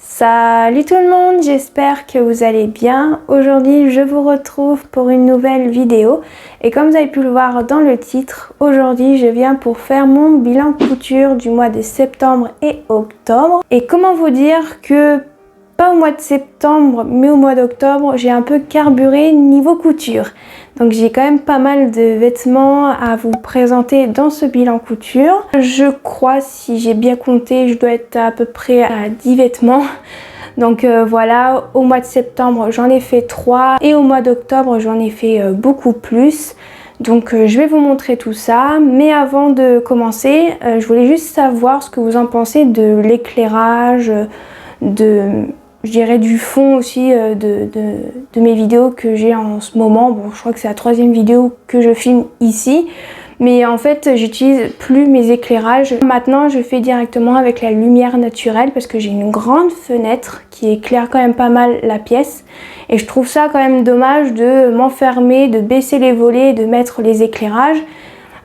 Salut tout le monde, j'espère que vous allez bien. Aujourd'hui je vous retrouve pour une nouvelle vidéo et comme vous avez pu le voir dans le titre, aujourd'hui je viens pour faire mon bilan couture du mois de septembre et octobre. Et comment vous dire que pas au mois de septembre mais au mois d'octobre j'ai un peu carburé niveau couture. Donc j'ai quand même pas mal de vêtements à vous présenter dans ce bilan couture. Je crois, si j'ai bien compté, je dois être à peu près à 10 vêtements. Donc voilà, au mois de septembre j'en ai fait 3 et au mois d'octobre j'en ai fait beaucoup plus. Donc je vais vous montrer tout ça, mais avant de commencer, je voulais juste savoir ce que vous en pensez de l'éclairage, je dirais du fond aussi de mes vidéos que j'ai en ce moment. Bon, je crois que c'est la 3e vidéo que je filme ici. Mais en fait, j'utilise plus mes éclairages. Maintenant, je fais directement avec la lumière naturelle parce que j'ai une grande fenêtre qui éclaire quand même pas mal la pièce. Et je trouve ça quand même dommage de m'enfermer, de baisser les volets et de mettre les éclairages.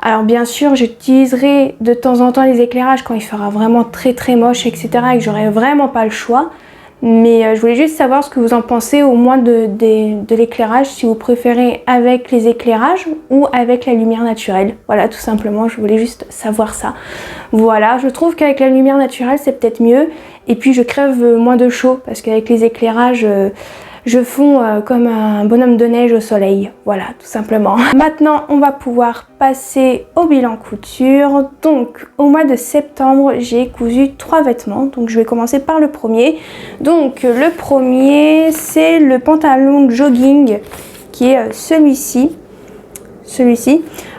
Alors bien sûr, j'utiliserai de temps en temps les éclairages quand il fera vraiment très moche, etc. et que j'aurai vraiment pas le choix. Mais je voulais juste savoir ce que vous en pensez au moins de l'éclairage, si vous préférez avec les éclairages ou avec la lumière naturelle. Voilà, tout simplement, je voulais juste savoir ça. Voilà, je trouve qu'avec la lumière naturelle, c'est peut-être mieux. Et puis je crève moins de chaud parce qu'avec les éclairages, je fonds comme un bonhomme de neige au soleil. Voilà, tout simplement. Maintenant, on va pouvoir passer au bilan couture. Donc, au mois de septembre, j'ai cousu 3 vêtements. Donc, je vais commencer par le premier. Donc, le premier, c'est le pantalon jogging qui est celui-ci.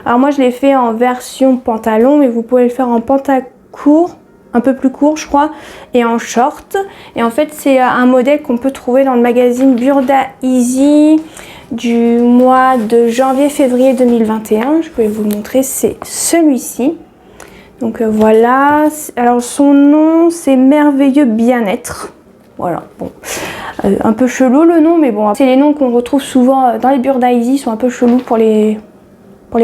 Alors, moi, je l'ai fait en version pantalon, mais vous pouvez le faire en pantalon court. Un peu plus court je crois, et en short. Et en fait c'est un modèle qu'on peut trouver dans le magazine Burda Easy du mois de janvier-février 2021. Je vais vous le montrer, c'est celui-ci. Donc voilà, alors son nom c'est Merveilleux Bien-être. Voilà, bon, un peu chelou le nom, mais bon, c'est les noms qu'on retrouve souvent dans les Burda Easy, ils sont un peu chelous pour les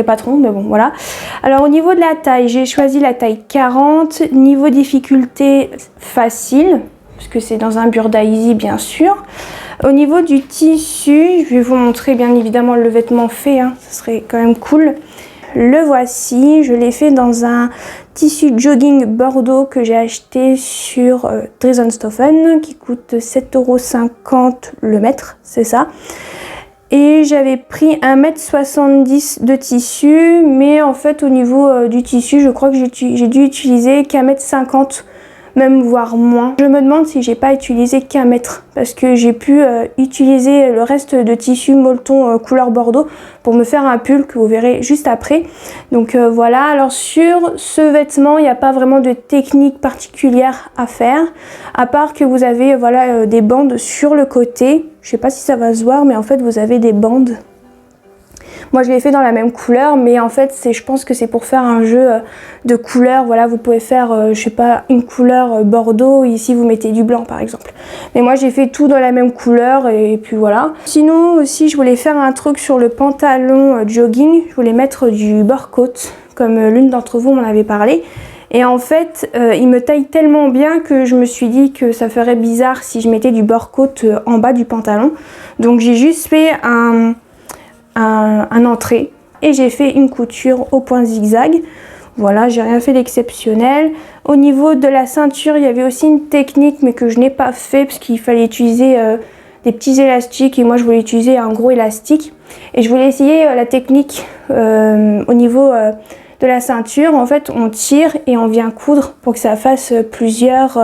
patrons, mais bon, voilà. Alors au niveau de la taille, j'ai choisi la taille 40, niveau difficulté facile, puisque c'est dans un Burda Easy bien sûr. Au niveau du tissu, je vais vous montrer bien évidemment le vêtement fait, hein, ça serait quand même cool. Le voici, je l'ai fait dans un tissu jogging bordeaux que j'ai acheté sur Dresdenstoffen, qui coûte 7,50 € le mètre, c'est ça. Et j'avais pris 1,70 m de tissu, mais en fait au niveau du tissu, je crois que j'ai dû utiliser qu'1,50 m, même voire moins. Je me demande si j'ai pas utilisé qu'1 mètre, parce que j'ai pu utiliser le reste de tissu molleton couleur bordeaux pour me faire un pull que vous verrez juste après. Donc voilà, alors sur ce vêtement, il n'y a pas vraiment de technique particulière à faire, à part que vous avez voilà, des bandes sur le côté. Je sais pas si ça va se voir, mais en fait vous avez des bandes. Moi je l'ai fait dans la même couleur, mais en fait je pense que c'est pour faire un jeu de couleurs. Voilà, vous pouvez faire je sais pas, une couleur bordeaux, ici vous mettez du blanc par exemple. Mais moi j'ai fait tout dans la même couleur et puis voilà. Sinon aussi je voulais faire un truc sur le pantalon jogging, je voulais mettre du bord-côte comme l'une d'entre vous m'en avait parlé. Et en fait, il me taille tellement bien que je me suis dit que ça ferait bizarre si je mettais du bord-côte en bas du pantalon. Donc j'ai juste fait un entrée et j'ai fait une couture au point zigzag. Voilà, j'ai rien fait d'exceptionnel. Au niveau de la ceinture, il y avait aussi une technique mais que je n'ai pas fait parce qu'il fallait utiliser des petits élastiques et moi je voulais utiliser un gros élastique. Et je voulais essayer la technique au niveau de la ceinture. En fait on tire et on vient coudre pour que ça fasse plusieurs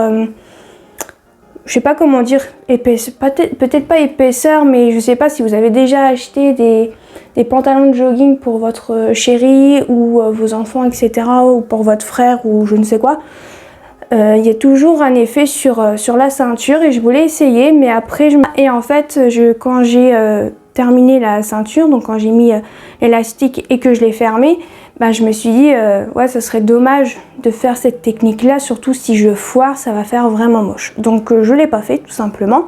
je sais pas comment dire, peut-être pas épaisseur, mais je sais pas si vous avez déjà acheté des pantalons de jogging pour votre chérie ou vos enfants, etc. ou pour votre frère ou je ne sais quoi. Il y a toujours un effet sur la ceinture et je voulais essayer, mais après et en fait quand j'ai terminé la ceinture, donc quand j'ai mis l'élastique et que je l'ai fermé, bah, je me suis dit ouais, ça serait dommage de faire cette technique là, surtout si je foire, ça va faire vraiment moche. Donc je l'ai pas fait tout simplement.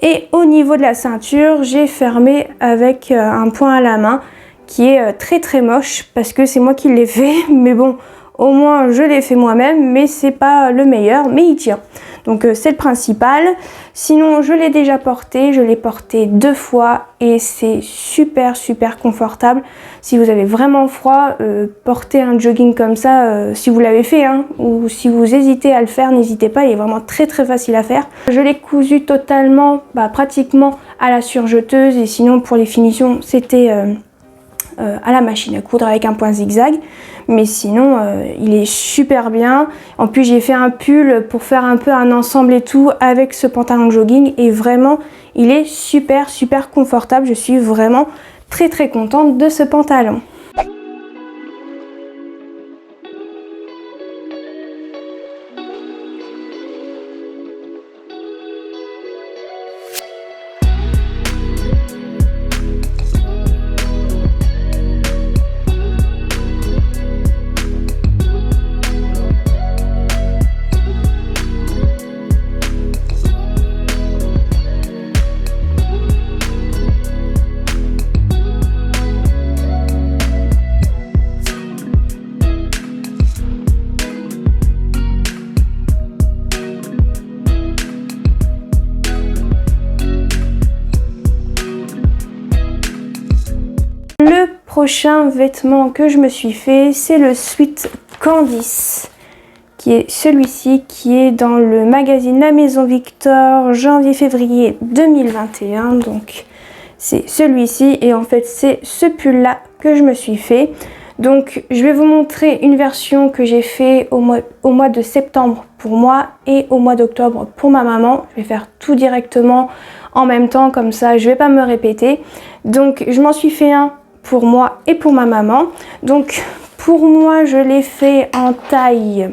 Et au niveau de la ceinture, j'ai fermé avec un point à la main qui est très moche parce que c'est moi qui l'ai fait, mais bon, au moins je l'ai fait moi-même, mais c'est pas le meilleur, mais il tient. Donc c'est le principal. Sinon je l'ai déjà porté, je l'ai porté 2 fois et c'est super confortable. Si vous avez vraiment froid, porter un jogging comme ça, si vous l'avez fait hein, ou si vous hésitez à le faire, n'hésitez pas, il est vraiment très facile à faire. Je l'ai cousu totalement, pratiquement à la surjeteuse, et sinon pour les finitions c'était à la machine à coudre avec un point zigzag, mais sinon il est super bien. En plus j'ai fait un pull pour faire un peu un ensemble et tout avec ce pantalon de jogging, et vraiment il est super confortable. Je suis vraiment très contente de ce pantalon. Le prochain vêtement que je me suis fait, c'est le sweat Candice, qui est celui-ci, qui est dans le magazine La Maison Victor, janvier-février 2021. Donc c'est celui-ci, et en fait c'est ce pull là que je me suis fait. Donc je vais vous montrer une version que j'ai fait au mois de septembre pour moi et au mois d'octobre pour ma maman. Je vais faire tout directement en même temps, comme ça je vais pas me répéter. Donc je m'en suis fait un pour moi et pour ma maman. Donc pour moi je l'ai fait en taille,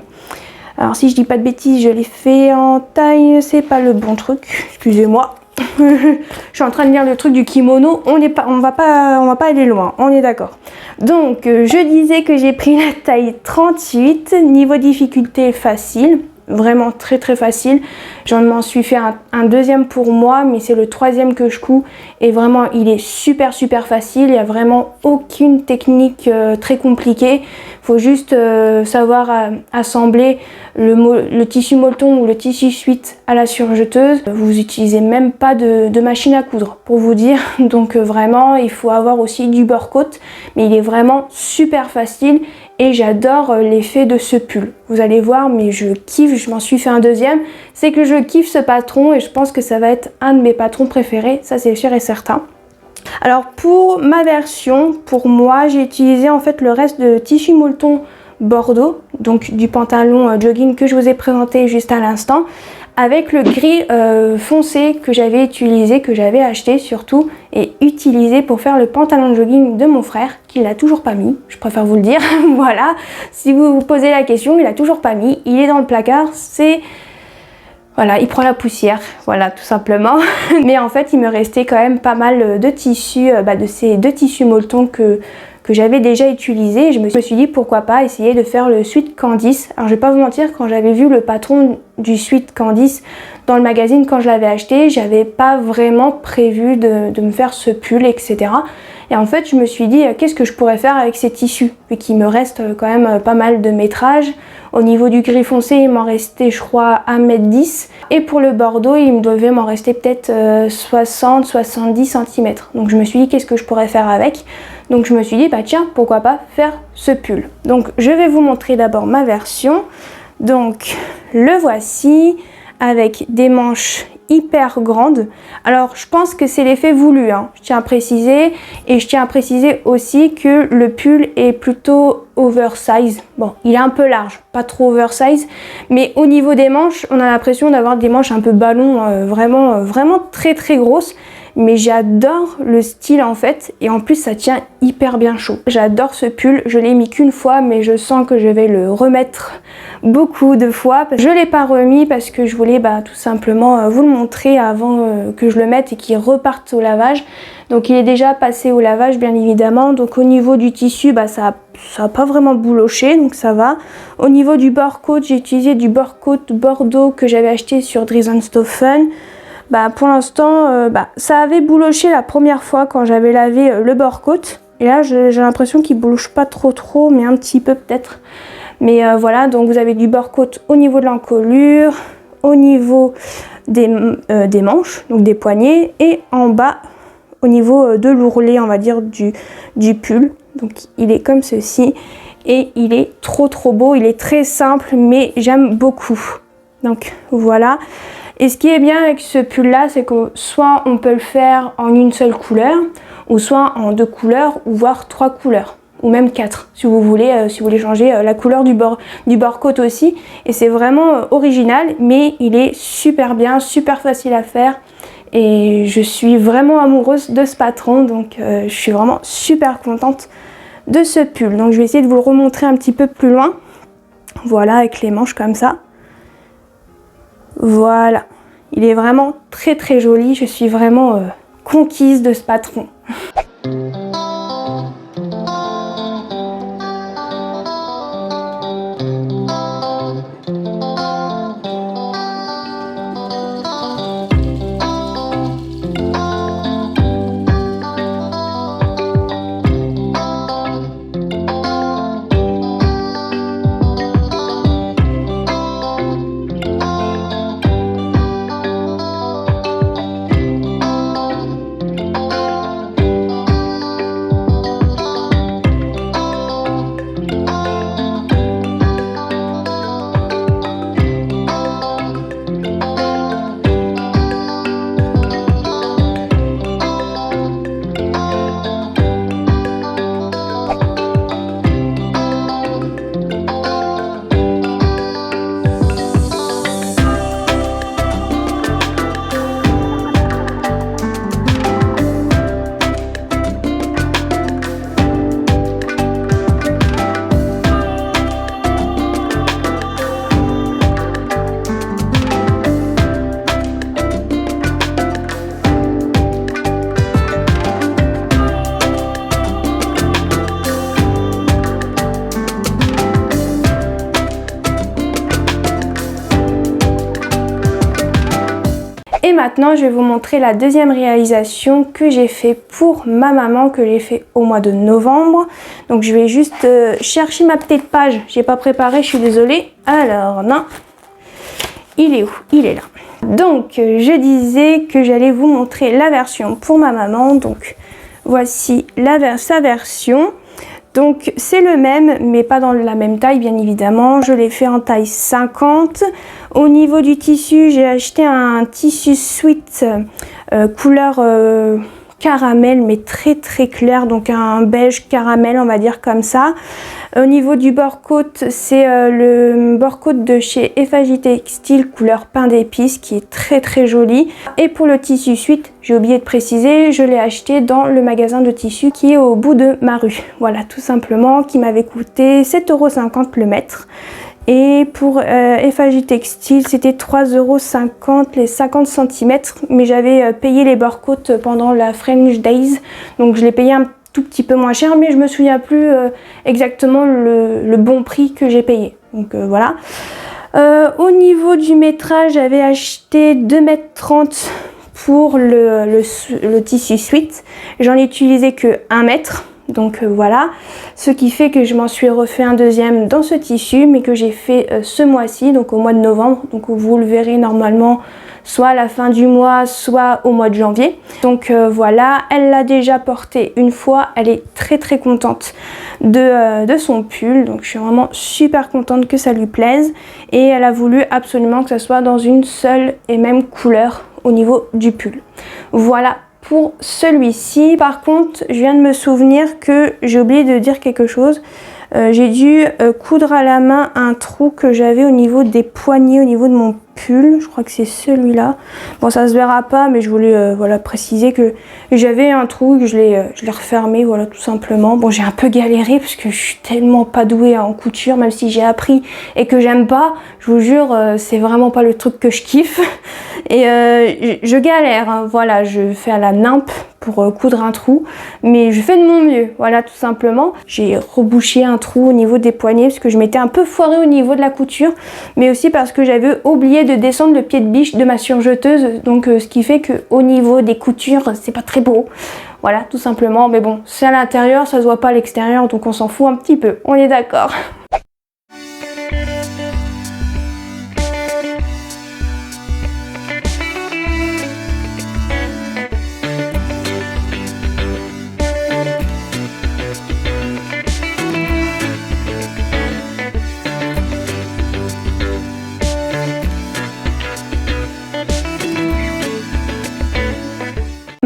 alors si je dis pas de bêtises, je l'ai fait en taille, c'est pas le bon truc, excusez-moi. Je suis en train de lire le truc du kimono, on va pas aller loin, on est d'accord. Donc je disais que j'ai pris la taille 38, niveau difficulté facile, vraiment très facile. J'en m'en suis fait un deuxième pour moi, mais c'est le 3e que je couds, et vraiment il est super facile. Il n'y a vraiment aucune technique très compliquée. Il faut juste savoir assembler le tissu molleton ou le tissu suite à la surjeteuse. Vous utilisez même pas de machine à coudre pour vous dire. Donc vraiment il faut avoir aussi du beurre côte, mais il est vraiment super facile. Et j'adore l'effet de ce pull. Vous allez voir, mais je kiffe, je m'en suis fait un deuxième. C'est que je kiffe ce patron, et je pense que ça va être un de mes patrons préférés, ça c'est sûr et certain. Alors pour ma version, pour moi, j'ai utilisé en fait le reste de tissu molleton bordeaux, donc du pantalon jogging que je vous ai présenté juste à l'instant, avec le gris foncé que j'avais utilisé, que j'avais acheté surtout et utilisé pour faire le pantalon de jogging de mon frère, qui l'a toujours pas mis, je préfère vous le dire. Voilà, si vous vous posez la question, il a toujours pas mis, il est dans le placard, c'est... Voilà, il prend la poussière, voilà, tout simplement. Mais en fait, il me restait quand même pas mal de tissus, de ces 2 tissus molletons que j'avais déjà utilisé. Je me suis dit pourquoi pas essayer de faire le sweat Candice. Alors je vais pas vous mentir, quand j'avais vu le patron du sweat Candice dans le magazine, quand je l'avais acheté, j'avais pas vraiment prévu de me faire ce pull, etc. Et en fait je me suis dit qu'est-ce que je pourrais faire avec ces tissus, vu qu'il me reste quand même pas mal de métrage. Au niveau du gris foncé, il m'en restait je crois 1,10 m, et pour le bordeaux il me devait m'en rester peut-être 60-70 cm. Donc je me suis dit qu'est-ce que je pourrais faire avec. Donc je me suis dit tiens, pourquoi pas faire ce pull. Donc je vais vous montrer d'abord ma version. Donc le voici avec des manches hyper grande. Alors je pense que c'est l'effet voulu, hein, je tiens à préciser, et je tiens à préciser aussi que le pull est plutôt oversize. Bon, il est un peu large, pas trop oversize, mais au niveau des manches, on a l'impression d'avoir des manches un peu ballon, vraiment très grosses. Mais j'adore le style en fait, et en plus ça tient hyper bien chaud. J'adore ce pull, je l'ai mis qu'une fois, mais je sens que je vais le remettre beaucoup de fois. Je l'ai pas remis parce que je voulais tout simplement vous le montrer avant que je le mette et qu'il reparte au lavage. Donc il est déjà passé au lavage bien évidemment. Donc au niveau du tissu, ça a pas vraiment bouloché, donc ça va. Au niveau du bord côte, j'ai utilisé du bord côte bordeaux que j'avais acheté sur Dries & Stoffen. Pour l'instant, ça avait bouloché la première fois quand j'avais lavé le bord côte. Et là, j'ai l'impression qu'il bouloche pas trop, mais un petit peu peut-être. Mais voilà, donc vous avez du bord côte au niveau de l'encolure, au niveau des manches, donc des poignets, et en bas au niveau de l'ourlet, on va dire, du pull. Donc il est comme ceci et il est trop beau, il est très simple mais j'aime beaucoup. Donc voilà. Et ce qui est bien avec ce pull là, c'est que soit on peut le faire en une seule couleur, ou soit en 2 couleurs, ou voire 3 couleurs, ou même 4 si vous voulez changer la couleur du bord côte aussi. Et c'est vraiment original, mais il est super bien, super facile à faire. Et je suis vraiment amoureuse de ce patron, donc je suis vraiment super contente de ce pull. Donc je vais essayer de vous le remontrer un petit peu plus loin. Voilà, avec les manches comme ça. Voilà, il est vraiment très joli, je suis vraiment conquise de ce patron. Et maintenant, je vais vous montrer la deuxième réalisation que j'ai fait pour ma maman, que j'ai fait au mois de novembre. Donc je vais juste chercher ma petite page. J'ai pas préparé, je suis désolée. Alors non, il est où? Il est là. Donc je disais que j'allais vous montrer la version pour ma maman. Donc voici sa version. Donc c'est le même, mais pas dans la même taille bien évidemment. Je l'ai fait en taille 50. Au niveau du tissu, j'ai acheté un tissu sweat couleur caramel, mais très clair, donc un beige caramel, on va dire comme ça. Au niveau du bord côte, c'est le bord côte de chez Effagy Textile couleur pain d'épices qui est très joli. Et pour le tissu suite, j'ai oublié de préciser, je l'ai acheté dans le magasin de tissus qui est au bout de ma rue. Voilà, tout simplement, qui m'avait coûté 7,50 € le mètre. Et pour Effagy Textile, c'était 3,50 € les 50 cm, mais j'avais payé les bords côtes pendant la French Days, donc je l'ai payé un tout petit peu moins cher, mais je me souviens plus exactement le bon prix que j'ai payé. Donc voilà. Au niveau du métrage, j'avais acheté 2,30 m pour le tissu suite. J'en ai utilisé que 1 mètre. Donc voilà, ce qui fait que je m'en suis refait un deuxième dans ce tissu, mais que j'ai fait ce mois-ci, donc au mois de novembre. Donc vous le verrez normalement soit à la fin du mois, soit au mois de janvier. Donc voilà, elle l'a déjà porté une fois, elle est très contente de son pull. Donc je suis vraiment super contente que ça lui plaise. Et elle a voulu absolument que ça soit dans une seule et même couleur au niveau du pull. Voilà pour celui-ci. Par contre, je viens de me souvenir que j'ai oublié de dire quelque chose. J'ai dû coudre à la main un trou que j'avais au niveau des poignets, au niveau de mon pull. Je crois que c'est celui-là. Bon, ça se verra pas, mais je voulais voilà, préciser que j'avais un trou et que je l'ai refermé, voilà, tout simplement. Bon, j'ai un peu galéré parce que je suis tellement pas douée en couture, même si j'ai appris et que j'aime pas. Je vous jure, c'est vraiment pas le truc que je kiffe. Et je galère, hein, voilà, je fais à la nimpe pour coudre un trou, mais je fais de mon mieux, voilà, tout simplement. J'ai rebouché un trou au niveau des poignets parce que je m'étais un peu foirée au niveau de la couture, mais aussi parce que j'avais oublié de descendre le pied de biche de ma surjeteuse, donc ce qui fait que au niveau des coutures, c'est pas très beau. Voilà, tout simplement, mais bon, c'est à l'intérieur, ça se voit pas à l'extérieur, donc on s'en fout un petit peu, on est d'accord.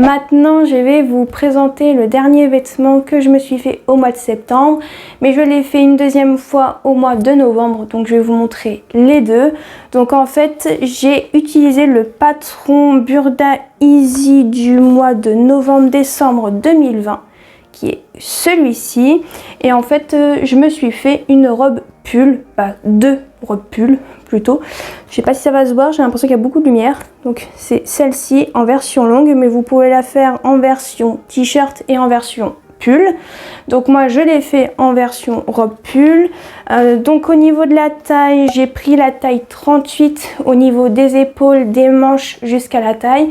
Maintenant, je vais vous présenter le dernier vêtement que je me suis fait au mois de septembre, mais je l'ai fait une deuxième fois au mois de novembre, donc je vais vous montrer les deux. Donc en fait, j'ai utilisé le patron Burda Easy du mois de novembre-décembre 2020, qui est celui-ci. Et en fait, je me suis fait une robe pull, deux robes pull plutôt. Je sais pas si ça va se voir, j'ai l'impression qu'il y a beaucoup de lumière. Donc c'est celle-ci en version longue, mais vous pouvez la faire en version t-shirt et en version pull. Donc moi je l'ai fait en version robe pull. Donc au niveau de la taille, j'ai pris la taille 38 au niveau des épaules, des manches jusqu'à la taille.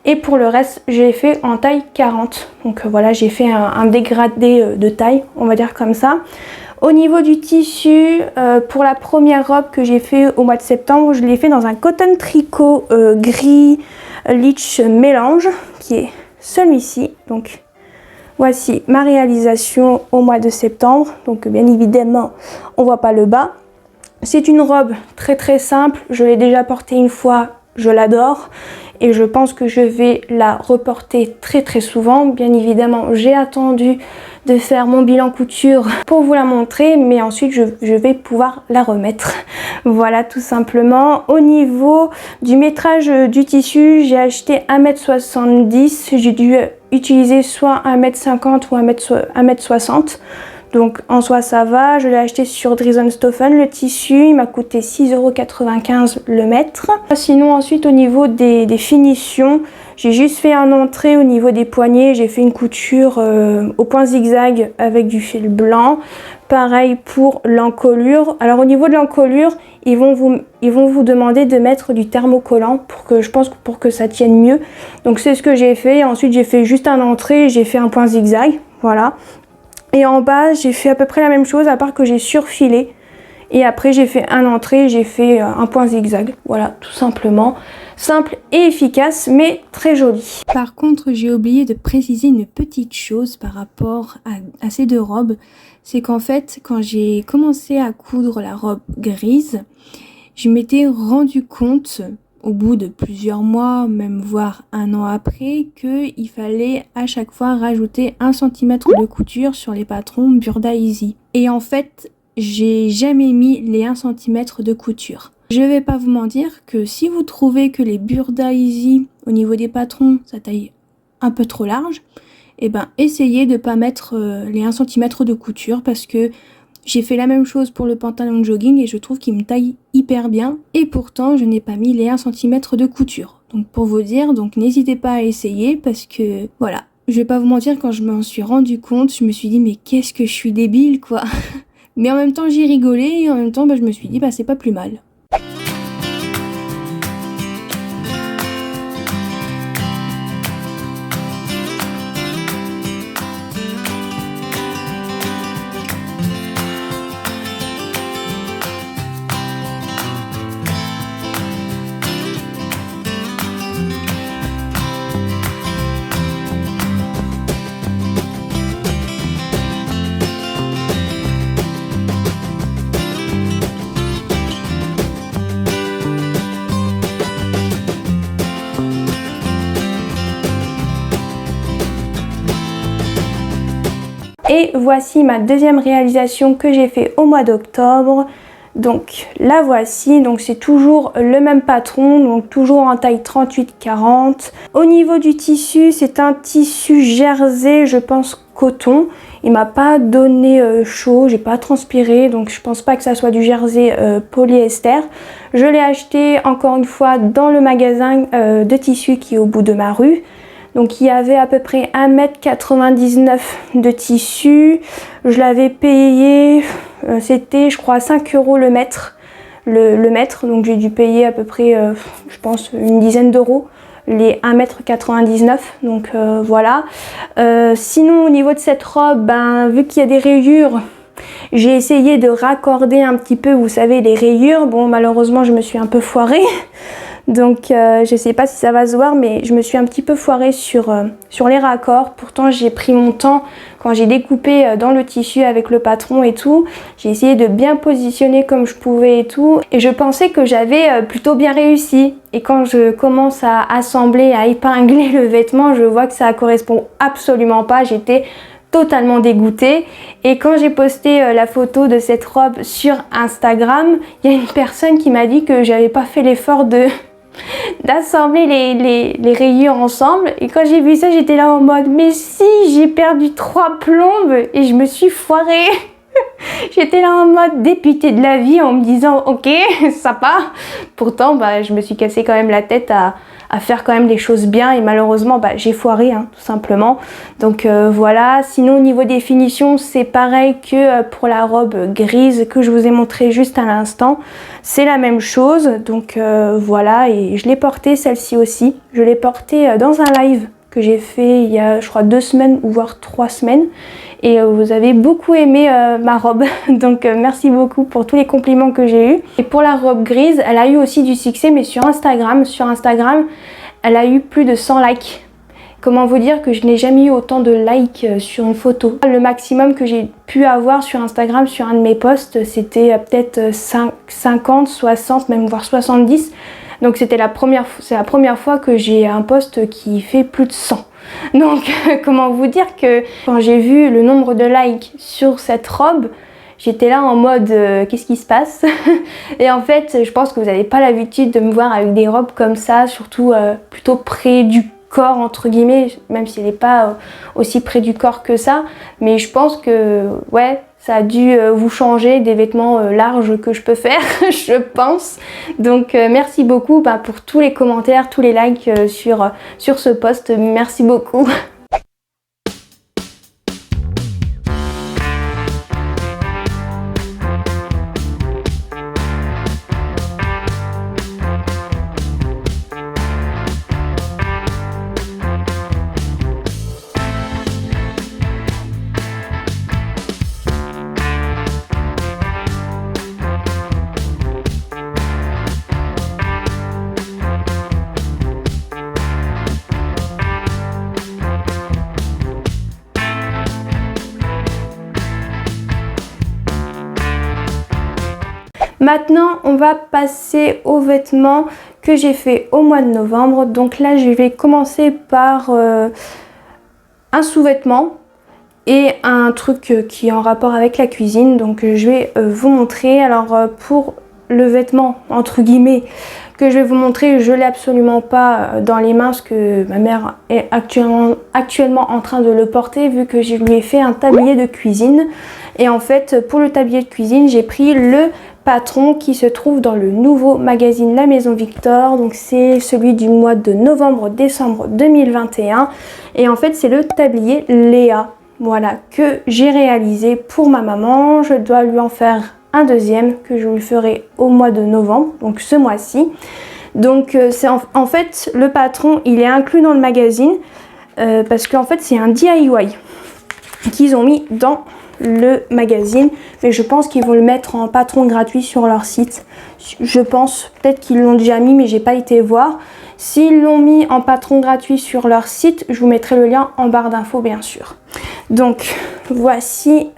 Et pour le reste, j'ai fait en taille 40. Donc voilà, j'ai fait un dégradé de taille, on va dire comme ça. Au niveau du tissu, pour la première robe que j'ai fait au mois de septembre, je l'ai fait dans un coton tricot gris Litch mélange, qui est celui-ci. Donc voici ma réalisation au mois de septembre. Donc bien évidemment, on voit pas le bas. C'est une robe très simple, je l'ai déjà portée une fois, je l'adore. Et je pense que je vais la reporter très souvent. Bien évidemment, j'ai attendu de faire mon bilan couture pour vous la montrer, mais ensuite je vais pouvoir la remettre. Voilà, tout simplement. Au niveau du métrage du tissu, j'ai acheté 1,70 m. J'ai dû utiliser soit 1,50 m ou 1,60 m. Donc en soi ça va, je l'ai acheté sur Dries&Stoffen, le tissu, il m'a coûté 6,95 € le mètre. Sinon ensuite au niveau des finitions, j'ai juste fait un entrée au niveau des poignets, j'ai fait une couture au point zigzag avec du fil blanc. Pareil pour l'encolure. Alors au niveau de l'encolure, ils vont vous demander de mettre du thermocollant pour que ça tienne mieux. Donc c'est ce que j'ai fait, ensuite j'ai fait juste un entrée et j'ai fait un point zigzag, voilà. Et en bas, j'ai fait à peu près la même chose, à part que j'ai surfilé. Et après, j'ai fait un entrée, j'ai fait un point zigzag. Voilà, tout simplement. Simple et efficace, mais très joli. Par contre, j'ai oublié de préciser une petite chose par rapport à ces deux robes. C'est qu'en fait, quand j'ai commencé à coudre la robe grise, je m'étais rendu compte au bout de plusieurs mois, même voire un an après, qu'il fallait à chaque fois rajouter 1 cm de couture sur les patrons Burda Easy. Et en fait, j'ai jamais mis les 1 cm de couture. Je vais pas vous mentir que si vous trouvez que les Burda Easy au niveau des patrons, ça taille un peu trop large, et ben essayez de pas mettre les 1 cm de couture parce que j'ai fait la même chose pour le pantalon de jogging et je trouve qu'il me taille hyper bien. Et pourtant, je n'ai pas mis les 1 cm de couture. Donc pour vous dire, donc n'hésitez pas à essayer parce que voilà. Je vais pas vous mentir, quand je m'en suis rendu compte, je me suis dit mais qu'est-ce que je suis débile quoi. Mais en même temps j'ai rigolé et en même temps je me suis dit c'est pas plus mal. Et voici ma deuxième réalisation que j'ai fait au mois d'octobre. Donc la voici, donc c'est toujours le même patron, donc toujours en taille 38-40. Au niveau du tissu, c'est un tissu jersey, je pense coton. Il m'a pas donné chaud, j'ai pas transpiré, donc je pense pas que ça soit du jersey polyester. Je l'ai acheté encore une fois dans le magasin de tissu qui est au bout de ma rue. Donc il y avait à peu près 1,99 m de tissu. Je l'avais payé, c'était je crois 5 € le mètre. Le mètre, donc j'ai dû payer à peu près, je pense, une dizaine d'euros. Les 1,99 m, donc voilà. Sinon au niveau de cette robe, vu qu'il y a des rayures, j'ai essayé de raccorder un petit peu, vous savez, les rayures. Bon, malheureusement je me suis un peu foirée. Donc je sais pas si ça va se voir, mais je me suis un petit peu foirée sur les raccords. Pourtant j'ai pris mon temps quand j'ai découpé dans le tissu avec le patron et tout. J'ai essayé de bien positionner comme je pouvais et tout. Et je pensais que j'avais plutôt bien réussi. Et quand je commence à assembler, à épingler le vêtement, je vois que ça correspond absolument pas. J'étais totalement dégoûtée. Et quand j'ai posté la photo de cette robe sur Instagram, il y a une personne qui m'a dit que j'avais pas fait l'effort d'assembler les rayures ensemble. Et quand j'ai vu ça, j'étais là en mode mais si, j'ai perdu 3 plombes et je me suis foirée. J'étais là en mode dépitée de la vie en me disant ok, ça part. Pourtant bah, je me suis cassé quand même la tête à faire quand même les choses bien et malheureusement bah, j'ai foiré hein, tout simplement. Donc voilà, sinon au niveau des finitions c'est pareil que pour la robe grise que je vous ai montré juste à l'instant. C'est la même chose, donc voilà, et je l'ai portée celle-ci aussi. Je l'ai portée dans un live que j'ai fait il y a je crois 2 semaines ou voire 3 semaines. Et vous avez beaucoup aimé ma robe, donc merci beaucoup pour tous les compliments que j'ai eus. Et pour la robe grise, elle a eu aussi du succès, mais sur Instagram, elle a eu plus de 100 likes. Comment vous dire que je n'ai jamais eu autant de likes sur une photo. Le maximum que j'ai pu avoir sur Instagram, sur un de mes posts, c'était peut-être 50, 60, même voire 70. Donc c'est la première fois que j'ai un post qui fait plus de 100. Donc comment vous dire que quand j'ai vu le nombre de likes sur cette robe, j'étais là en mode qu'est-ce qui se passe? Et en fait je pense que vous n'avez pas l'habitude de me voir avec des robes comme ça, surtout plutôt près du corps entre guillemets, même s'il n'est pas aussi près du corps que ça. Mais je pense que ouais, ça a dû vous changer des vêtements larges que je peux faire, je pense. Donc merci beaucoup pour tous les commentaires, tous les likes sur ce post. Merci beaucoup. Maintenant, on va passer aux vêtements que j'ai fait au mois de novembre. Donc là, je vais commencer par un sous-vêtement et un truc qui est en rapport avec la cuisine. Donc je vais vous montrer. Alors pour le vêtement, entre guillemets, que je vais vous montrer, je ne l'ai absolument pas dans les mains parce que ma mère est actuellement en train de le porter vu que je lui ai fait un tablier de cuisine. Et en fait, pour le tablier de cuisine, j'ai pris le patron qui se trouve dans le nouveau magazine La Maison Victor. Donc c'est celui du mois de novembre-décembre 2021. Et en fait, c'est le tablier Léa, voilà, que j'ai réalisé pour ma maman. Je dois lui en faire un deuxième que je lui ferai au mois de novembre, donc ce mois-ci. Donc c'est en fait le patron, il est inclus dans le magazine parce qu'en fait c'est un DIY qu'ils ont mis dans le magazine, mais je pense qu'ils vont le mettre en patron gratuit sur leur site. Je pense, peut-être qu'ils l'ont déjà mis, mais j'ai pas été voir. S'ils l'ont mis en patron gratuit sur leur site, je vous mettrai le lien en barre d'infos bien sûr. Donc voici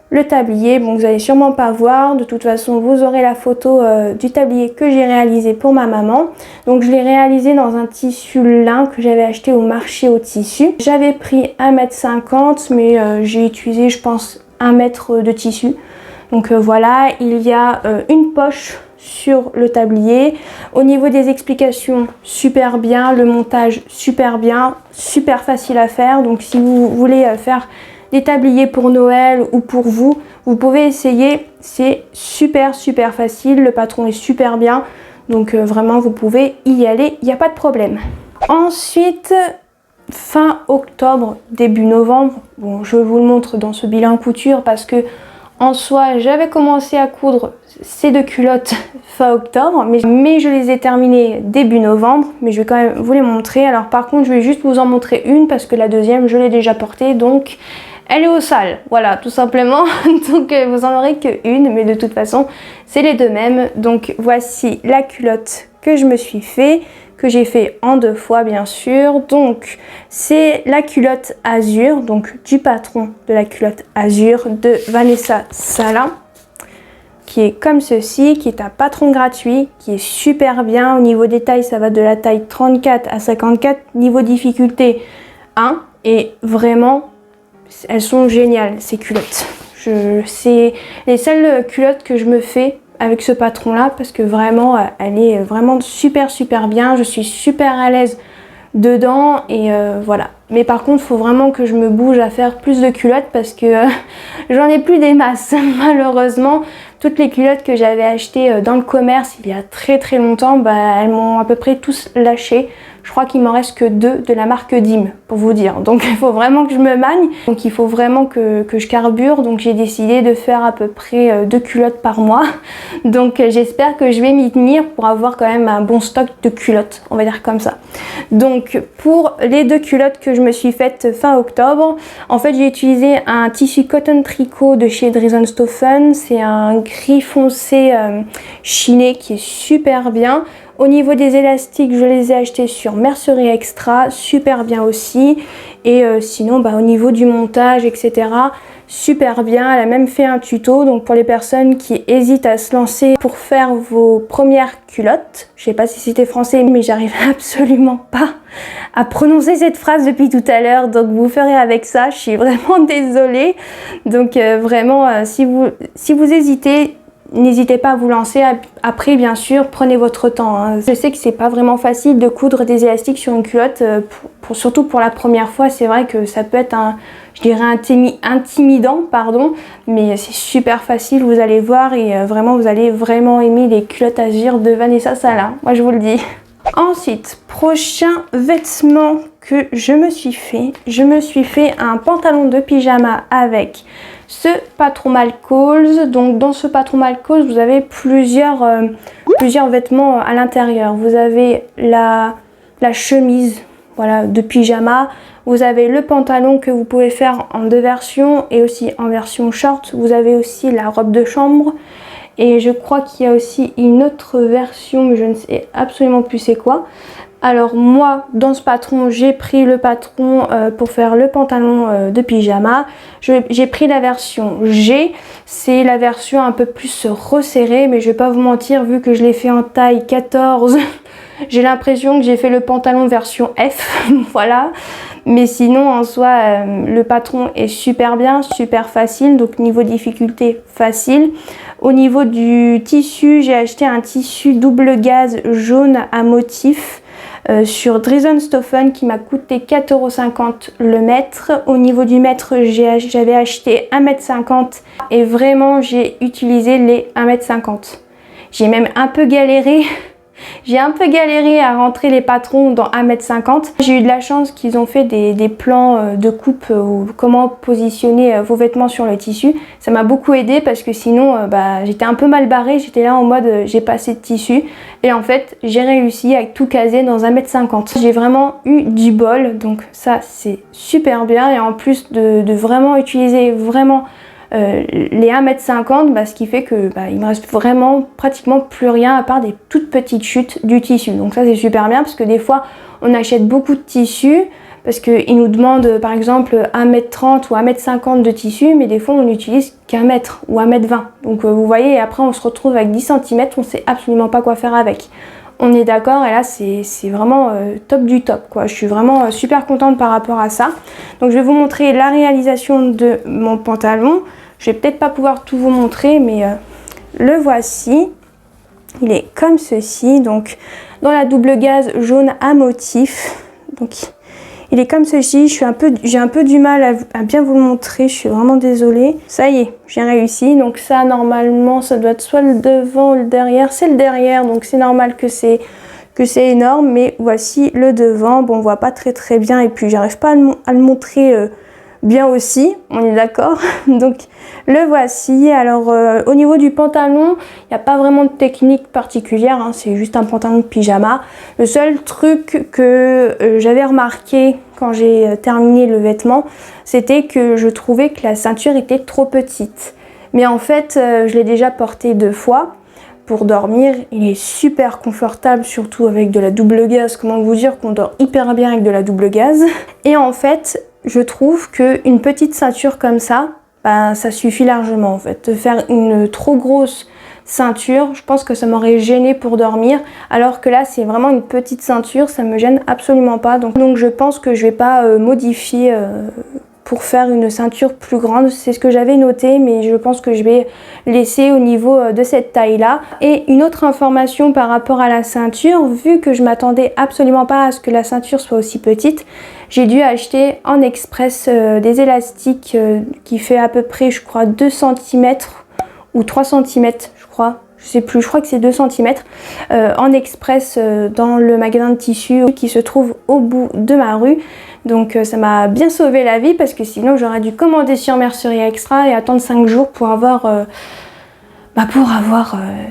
le tablier. Bon, vous allez sûrement pas voir, de toute façon vous aurez la photo du tablier que j'ai réalisé pour ma maman. Donc je l'ai réalisé dans un tissu lin que j'avais acheté au marché au tissu. J'avais pris 1,50 m, mais j'ai utilisé je pense 1 mètre de tissu. Donc voilà, il y a une poche sur le tablier. Au niveau des explications, super bien, le montage super bien, super facile à faire. Donc si vous voulez faire des tabliers pour Noël ou pour vous, vous pouvez essayer, c'est super facile, le patron est super bien, donc vraiment vous pouvez y aller, il n'y a pas de problème. Ensuite, fin octobre, début novembre, bon je vous le montre dans ce bilan couture parce que en soi j'avais commencé à coudre ces 2 culottes fin octobre, mais je les ai terminées début novembre, mais je vais quand même vous les montrer. Alors par contre je vais juste vous en montrer une parce que la deuxième je l'ai déjà portée, donc elle est au sale, voilà, tout simplement. Donc vous en aurez qu'une, mais de toute façon, c'est les deux mêmes. Donc voici la culotte que je me suis fait, que j'ai fait en 2 fois bien sûr. Donc c'est la culotte Azur, donc du patron de la culotte Azur de Vanessa Sala, qui est comme ceci, qui est un patron gratuit, qui est super bien. Au niveau des tailles, ça va de la taille 34 à 54, niveau difficulté 1, et vraiment, elles sont géniales ces culottes. C'est les seules culottes que je me fais avec ce patron là, parce que vraiment, elle est vraiment super bien, je suis super à l'aise dedans, et voilà. Mais par contre, il faut vraiment que je me bouge à faire plus de culottes parce que j'en ai plus des masses. Malheureusement, toutes les culottes que j'avais achetées dans le commerce il y a très longtemps, elles m'ont à peu près tous lâché. Je crois qu'il m'en reste que 2 de la marque Dim, pour vous dire. Donc il faut vraiment que je me magne. Donc il faut vraiment que je carbure. Donc j'ai décidé de faire à peu près 2 culottes par mois. Donc j'espère que je vais m'y tenir pour avoir quand même un bon stock de culottes, on va dire comme ça. Donc pour les 2 culottes que je me suis faites fin octobre, en fait j'ai utilisé un tissu cotton tricot de chez Dresden-Stoffen. C'est un gris foncé chiné qui est super bien. Au niveau des élastiques, je les ai achetés sur Mercerie Extra, super bien aussi. Et sinon, au niveau du montage, etc., super bien. Elle a même fait un tuto, donc pour les personnes qui hésitent à se lancer pour faire vos premières culottes. Je sais pas si c'était français, mais j'arrive absolument pas à prononcer cette phrase depuis tout à l'heure, donc vous ferez avec ça. Je suis vraiment désolée. Donc vraiment, si vous hésitez, n'hésitez pas à vous lancer. Après, bien sûr, prenez votre temps, hein. Je sais que c'est pas vraiment facile de coudre des élastiques sur une culotte, surtout pour la première fois. C'est vrai que ça peut être je dirais intimidant, pardon, mais c'est super facile, vous allez voir, et vraiment, vous allez vraiment aimer les culottes Azur de Vanessa Sala. Moi, je vous le dis. Ensuite, prochain vêtement que je me suis fait un pantalon de pyjama avec ce patron Malcols. Donc dans ce patron Malcols, vous avez plusieurs vêtements à l'intérieur. Vous avez la chemise, voilà, de pyjama. Vous avez le pantalon que vous pouvez faire en 2 versions et aussi en version short. Vous avez aussi la robe de chambre. Et je crois qu'il y a aussi une autre version, mais je ne sais absolument plus c'est quoi. Alors moi, dans ce patron, j'ai pris le patron pour faire le pantalon de pyjama. J'ai pris la version G, c'est la version un peu plus resserrée, mais je vais pas vous mentir, vu que je l'ai fait en taille 14, j'ai l'impression que j'ai fait le pantalon version F, voilà. Mais sinon, en soi, le patron est super bien, super facile, donc niveau difficulté, facile. Au niveau du tissu, j'ai acheté un tissu double gaze jaune à motif sur Dresden-Stoffen qui m'a coûté 4,50 € le mètre. Au niveau du mètre, j'avais acheté 1,50 m et vraiment, j'ai utilisé les 1,50 m. J'ai même un peu galéré. J'ai un peu galéré à rentrer les patrons dans 1,50 m. J'ai eu de la chance qu'ils ont fait des plans de coupe ou comment positionner vos vêtements sur le tissu. Ça m'a beaucoup aidé parce que sinon j'étais un peu mal barrée. J'étais là en mode j'ai pas assez de tissu. Et en fait j'ai réussi à tout caser dans 1,50 m. J'ai vraiment eu du bol, donc ça c'est super bien. Et en plus de vraiment utiliser les 1,50 m, ce qui fait que il me reste vraiment pratiquement plus rien à part des toutes petites chutes du tissu. Donc ça c'est super bien parce que des fois on achète beaucoup de tissu parce qu'ils nous demandent par exemple 1,30 m ou 1,50 m de tissu, mais des fois on n'utilise qu'1 mètre ou 1,20 m. Donc vous voyez, et après on se retrouve avec 10 cm, on sait absolument pas quoi faire avec. On est d'accord, et là c'est vraiment top du top, quoi. Je suis vraiment super contente par rapport à ça. Donc je vais vous montrer la réalisation de mon pantalon. Je vais peut-être pas pouvoir tout vous montrer, mais le voici. Il est comme ceci, donc dans la double gaze jaune à motif. Donc il est comme ceci. J'ai un peu du mal à bien vous le montrer, je suis vraiment désolée. Ça y est, j'ai réussi. Donc ça, normalement, ça doit être soit le devant ou le derrière. C'est le derrière, donc c'est normal que c'est énorme. Mais voici le devant. Bon, on voit pas très bien, et puis j'arrive pas à le montrer bien aussi, on est d'accord. Donc le voici. Alors au niveau du pantalon, il n'y a pas vraiment de technique particulière, hein, c'est juste un pantalon de pyjama. Le seul truc que j'avais remarqué quand j'ai terminé le vêtement, c'était que je trouvais que la ceinture était trop petite. Mais en fait, je l'ai déjà porté 2 fois. Pour dormir, il est super confortable, surtout avec de la double gaze. Comment vous dire qu'on dort hyper bien avec de la double gaze. Et en fait, je trouve qu'une petite ceinture comme ça, bah, ça suffit largement en fait. De faire une trop grosse ceinture, je pense que ça m'aurait gêné pour dormir. Alors que là, c'est vraiment une petite ceinture, ça me gêne absolument pas. Donc je pense que je vais pas modifier pour faire une ceinture plus grande. C'est ce que j'avais noté, mais je pense que je vais laisser au niveau de cette taille là. Et une autre information par rapport à la ceinture, vu que je m'attendais absolument pas à ce que la ceinture soit aussi petite, j'ai dû acheter en express des élastiques qui fait à peu près, je crois, 2 cm ou 3 cm, je crois. Je sais plus, je crois que c'est 2 cm en express dans le magasin de tissus qui se trouve au bout de ma rue. Donc ça m'a bien sauvé la vie parce que sinon j'aurais dû commander sur Mercerie Extra et attendre 5 jours pour avoir,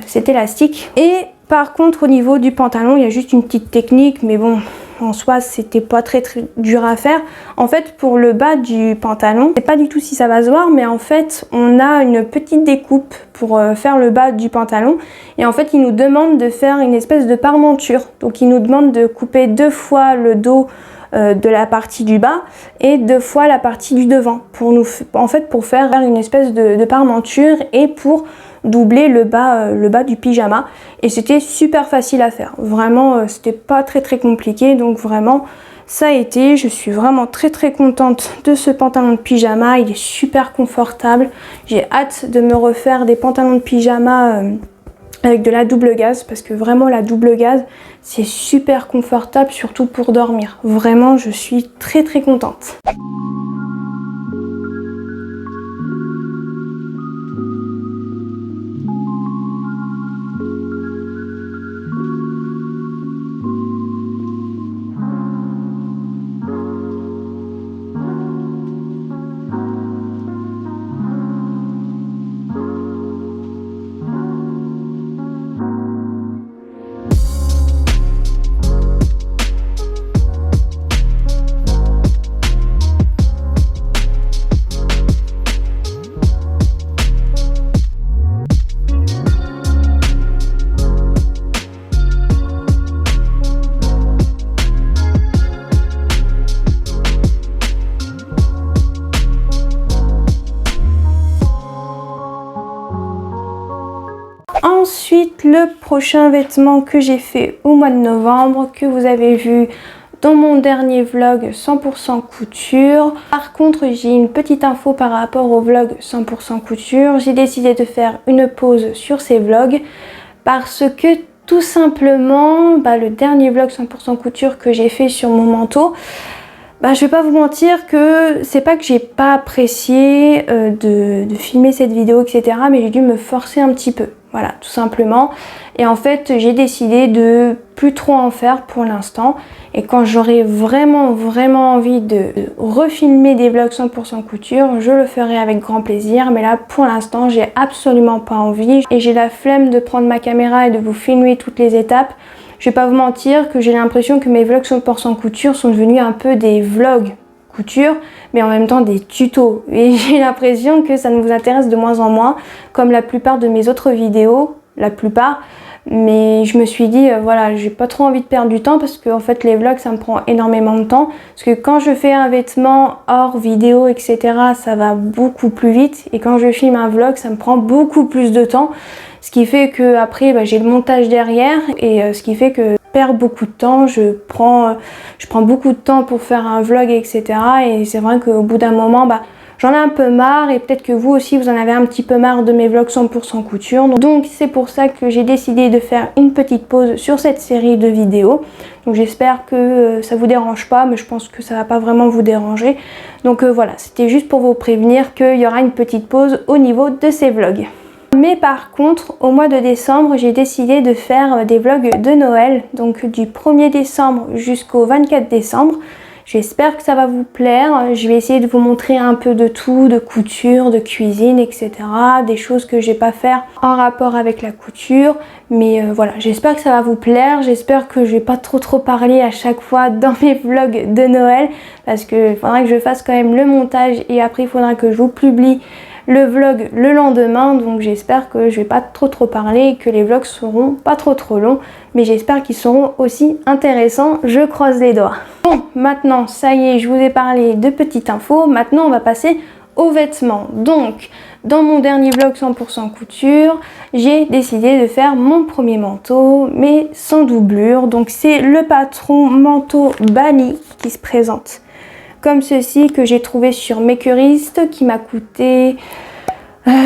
cet élastique. Et par contre au niveau du pantalon, il y a juste une petite technique, mais bon, en soi c'était pas très dur à faire. En fait pour le bas du pantalon, je sais pas du tout si ça va se voir, mais en fait on a une petite découpe pour faire le bas du pantalon. Et en fait il nous demande de faire une espèce de parmenture. Donc il nous demande de couper 2 fois le dos de la partie du bas et 2 fois la partie du devant pour faire une espèce de parmenture et pour doubler le bas du pyjama. Et c'était super facile à faire, vraiment c'était pas très compliqué. Donc vraiment ça a été, je suis vraiment très contente de ce pantalon de pyjama. Il est super confortable, j'ai hâte de me refaire des pantalons de pyjama avec de la double gaze, parce que vraiment la double gaze c'est super confortable, surtout pour dormir. Vraiment je suis très contente. Ensuite, le prochain vêtement que j'ai fait au mois de novembre, que vous avez vu dans mon dernier vlog 100% couture. Par contre, j'ai une petite info par rapport au vlog 100% couture. J'ai décidé de faire une pause sur ces vlogs parce que tout simplement, le dernier vlog 100% couture que j'ai fait sur mon manteau, je vais pas vous mentir que c'est pas que j'ai pas apprécié de filmer cette vidéo, etc. Mais j'ai dû me forcer un petit peu. Voilà, tout simplement. Et en fait, j'ai décidé de plus trop en faire pour l'instant. Et quand j'aurai vraiment envie de refilmer des vlogs 100% couture, je le ferai avec grand plaisir. Mais là, pour l'instant, j'ai absolument pas envie. Et j'ai la flemme de prendre ma caméra et de vous filmer toutes les étapes. Je vais pas vous mentir que j'ai l'impression que mes vlogs 100% couture sont devenus un peu des vlogs couture, mais en même temps des tutos. Et j'ai l'impression que ça ne vous intéresse de moins en moins, comme la plupart de mes autres vidéos, la plupart. Mais je me suis dit, voilà, j'ai pas trop envie de perdre du temps parce que en fait les vlogs ça me prend énormément de temps. Parce que quand je fais un vêtement hors vidéo, etc., ça va beaucoup plus vite. Et quand je filme un vlog, ça me prend beaucoup plus de temps. Ce qui fait que après j'ai le montage derrière et ce qui fait que je perds beaucoup de temps, je prends beaucoup de temps pour faire un vlog, etc. Et c'est vrai qu'au bout d'un moment, j'en ai un peu marre et peut-être que vous aussi vous en avez un petit peu marre de mes vlogs 100% couture. Donc c'est pour ça que j'ai décidé de faire une petite pause sur cette série de vidéos. Donc j'espère que ça vous dérange pas, mais je pense que ça va pas vraiment vous déranger. Donc voilà, c'était juste pour vous prévenir qu'il y aura une petite pause au niveau de ces vlogs. Mais par contre, au mois de décembre, j'ai décidé de faire des vlogs de Noël. Donc du 1er décembre jusqu'au 24 décembre. J'espère que ça va vous plaire. Je vais essayer de vous montrer un peu de tout, de couture, de cuisine, etc. Des choses que j'ai pas faire en rapport avec la couture. Mais voilà, j'espère que ça va vous plaire. J'espère que je vais pas trop parler à chaque fois dans mes vlogs de Noël. Parce qu'il faudra que je fasse quand même le montage et après il faudra que je vous publie le vlog le lendemain, donc j'espère que je vais pas trop parler et que les vlogs seront pas trop longs, mais j'espère qu'ils seront aussi intéressants, je croise les doigts. Bon, maintenant ça y est, je vous ai parlé de petites infos, maintenant on va passer aux vêtements. Donc dans mon dernier vlog 100% couture, j'ai décidé de faire mon premier manteau mais sans doublure, donc c'est le patron manteau Bali qui se présente comme ceci, que j'ai trouvé sur Makerist, qui m'a coûté,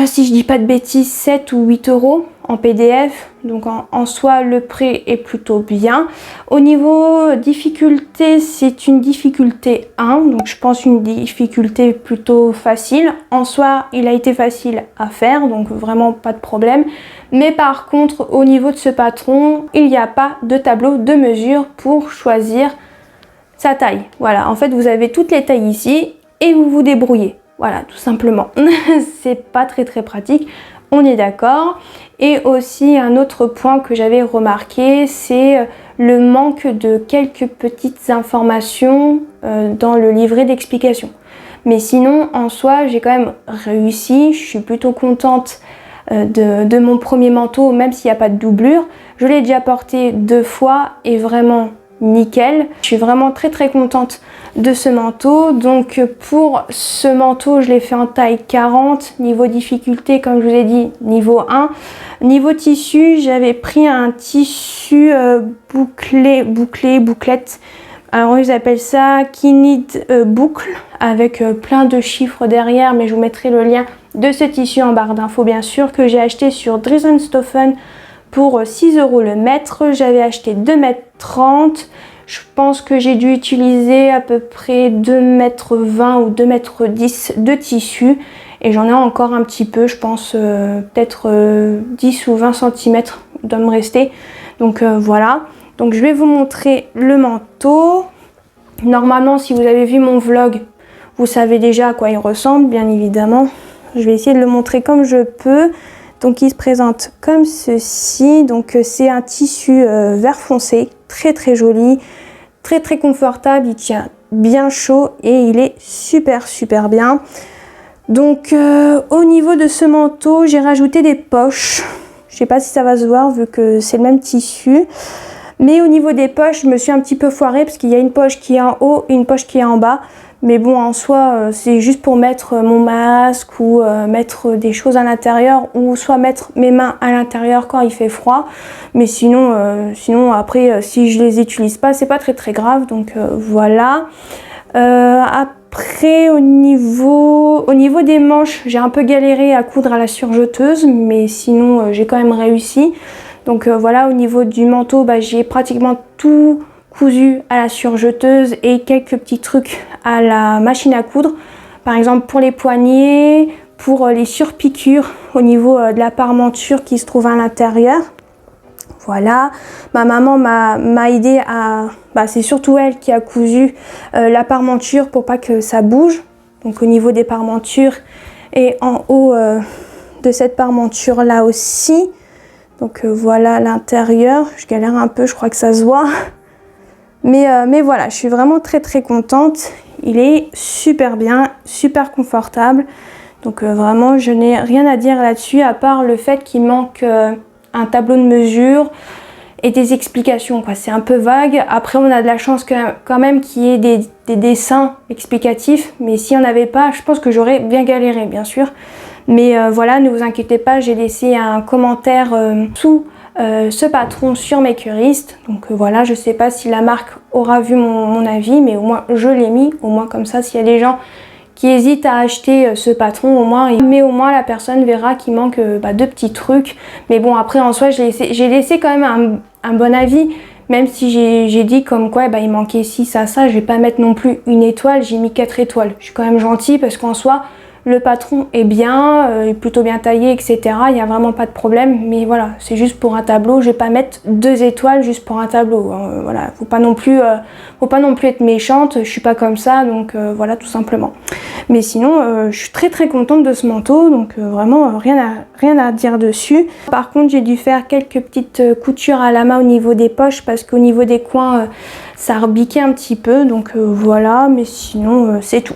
si je dis pas de bêtises, 7 ou 8 euros en PDF. Donc en soi, le prix est plutôt bien. Au niveau difficulté, c'est une difficulté 1, donc je pense une difficulté plutôt facile. En soi, il a été facile à faire, donc vraiment pas de problème. Mais par contre, au niveau de ce patron, il n'y a pas de tableau de mesure pour choisir sa taille. Voilà, en fait vous avez toutes les tailles ici et vous vous débrouillez. Voilà, tout simplement. C'est pas très pratique, on est d'accord. Et aussi un autre point que j'avais remarqué, c'est le manque de quelques petites informations dans le livret d'explication. Mais sinon, en soi, j'ai quand même réussi. Je suis plutôt contente de mon premier manteau, même s'il n'y a pas de doublure. Je l'ai déjà porté 2 fois et vraiment nickel. Je suis vraiment très contente de ce manteau. Donc pour ce manteau, je l'ai fait en taille 40. Niveau difficulté, comme je vous ai dit, niveau 1. Niveau tissu, j'avais pris un tissu bouclette. Alors ils appellent ça Knit boucle, avec plein de chiffres derrière, mais je vous mettrai le lien de ce tissu en barre d'infos bien sûr, que j'ai acheté sur Dresdenstoffen pour 6 euros le mètre. J'avais acheté 2,30 m. Je pense que j'ai dû utiliser à peu près 2,20 m ou 2,10 m de tissu. Et j'en ai encore un petit peu, je pense peut-être 10 ou 20 cm doit me rester. Donc voilà. Donc je vais vous montrer le manteau. Normalement, si vous avez vu mon vlog, vous savez déjà à quoi il ressemble, bien évidemment. Je vais essayer de le montrer comme je peux. Donc il se présente comme ceci. Donc c'est un tissu vert foncé, très joli, très confortable. Il tient bien chaud et il est super bien. Donc au niveau de ce manteau, j'ai rajouté des poches. Je sais pas si ça va se voir vu que c'est le même tissu. Mais au niveau des poches, je me suis un petit peu foirée parce qu'il y a une poche qui est en haut et une poche qui est en bas. Mais bon, en soi, c'est juste pour mettre mon masque ou mettre des choses à l'intérieur, ou soit mettre mes mains à l'intérieur quand il fait froid. Mais sinon, après, si je les utilise pas, c'est pas très grave. Donc voilà. Après, au niveau des manches, j'ai un peu galéré à coudre à la surjeteuse, mais sinon, j'ai quand même réussi. Donc voilà, au niveau du manteau, j'ai pratiquement tout cousu à la surjeteuse et quelques petits trucs à la machine à coudre. Par exemple pour les poignets, pour les surpiqûres au niveau de la parmenture qui se trouve à l'intérieur. Voilà, ma maman m'a aidé à... c'est surtout elle qui a cousu la parmenture pour pas que ça bouge. Donc au niveau des parmentures et en haut de cette parmenture là aussi. Donc voilà l'intérieur, je galère un peu, je crois que ça se voit. Mais voilà, je suis vraiment très contente. Il est super bien, super confortable. Donc vraiment, je n'ai rien à dire là-dessus, à part le fait qu'il manque un tableau de mesure et des explications, quoi. C'est un peu vague. Après, on a de la chance quand même qu'il y ait des dessins explicatifs. Mais s'il n'y en avait pas, je pense que j'aurais bien galéré, bien sûr. Mais voilà, ne vous inquiétez pas, j'ai laissé un commentaire sous ce patron sur Makerist. Donc voilà, je sais pas si la marque aura vu mon avis, mais au moins je l'ai mis. Au moins comme ça, s'il y a des gens qui hésitent à acheter ce patron, au moins la personne verra qu'il manque 2 petits trucs. Mais bon, après en soi, j'ai laissé quand même un bon avis. Même si j'ai dit comme quoi il manquait ci, ça, je vais pas mettre non plus 1 étoile, j'ai mis 4 étoiles. Je suis quand même gentille parce qu'en soi, Le patron est bien, est plutôt bien taillé, etc. Il n'y a vraiment pas de problème. Mais voilà, c'est juste pour un tableau. Je vais pas mettre 2 étoiles juste pour un tableau. Voilà, faut pas non plus être méchante. Je suis pas comme ça, donc voilà, tout simplement. Mais sinon, je suis très contente de ce manteau, donc vraiment rien à dire dessus. Par contre, j'ai dû faire quelques petites coutures à la main au niveau des poches parce qu'au niveau des coins, ça rebiquait un petit peu. Donc voilà, mais sinon, c'est tout.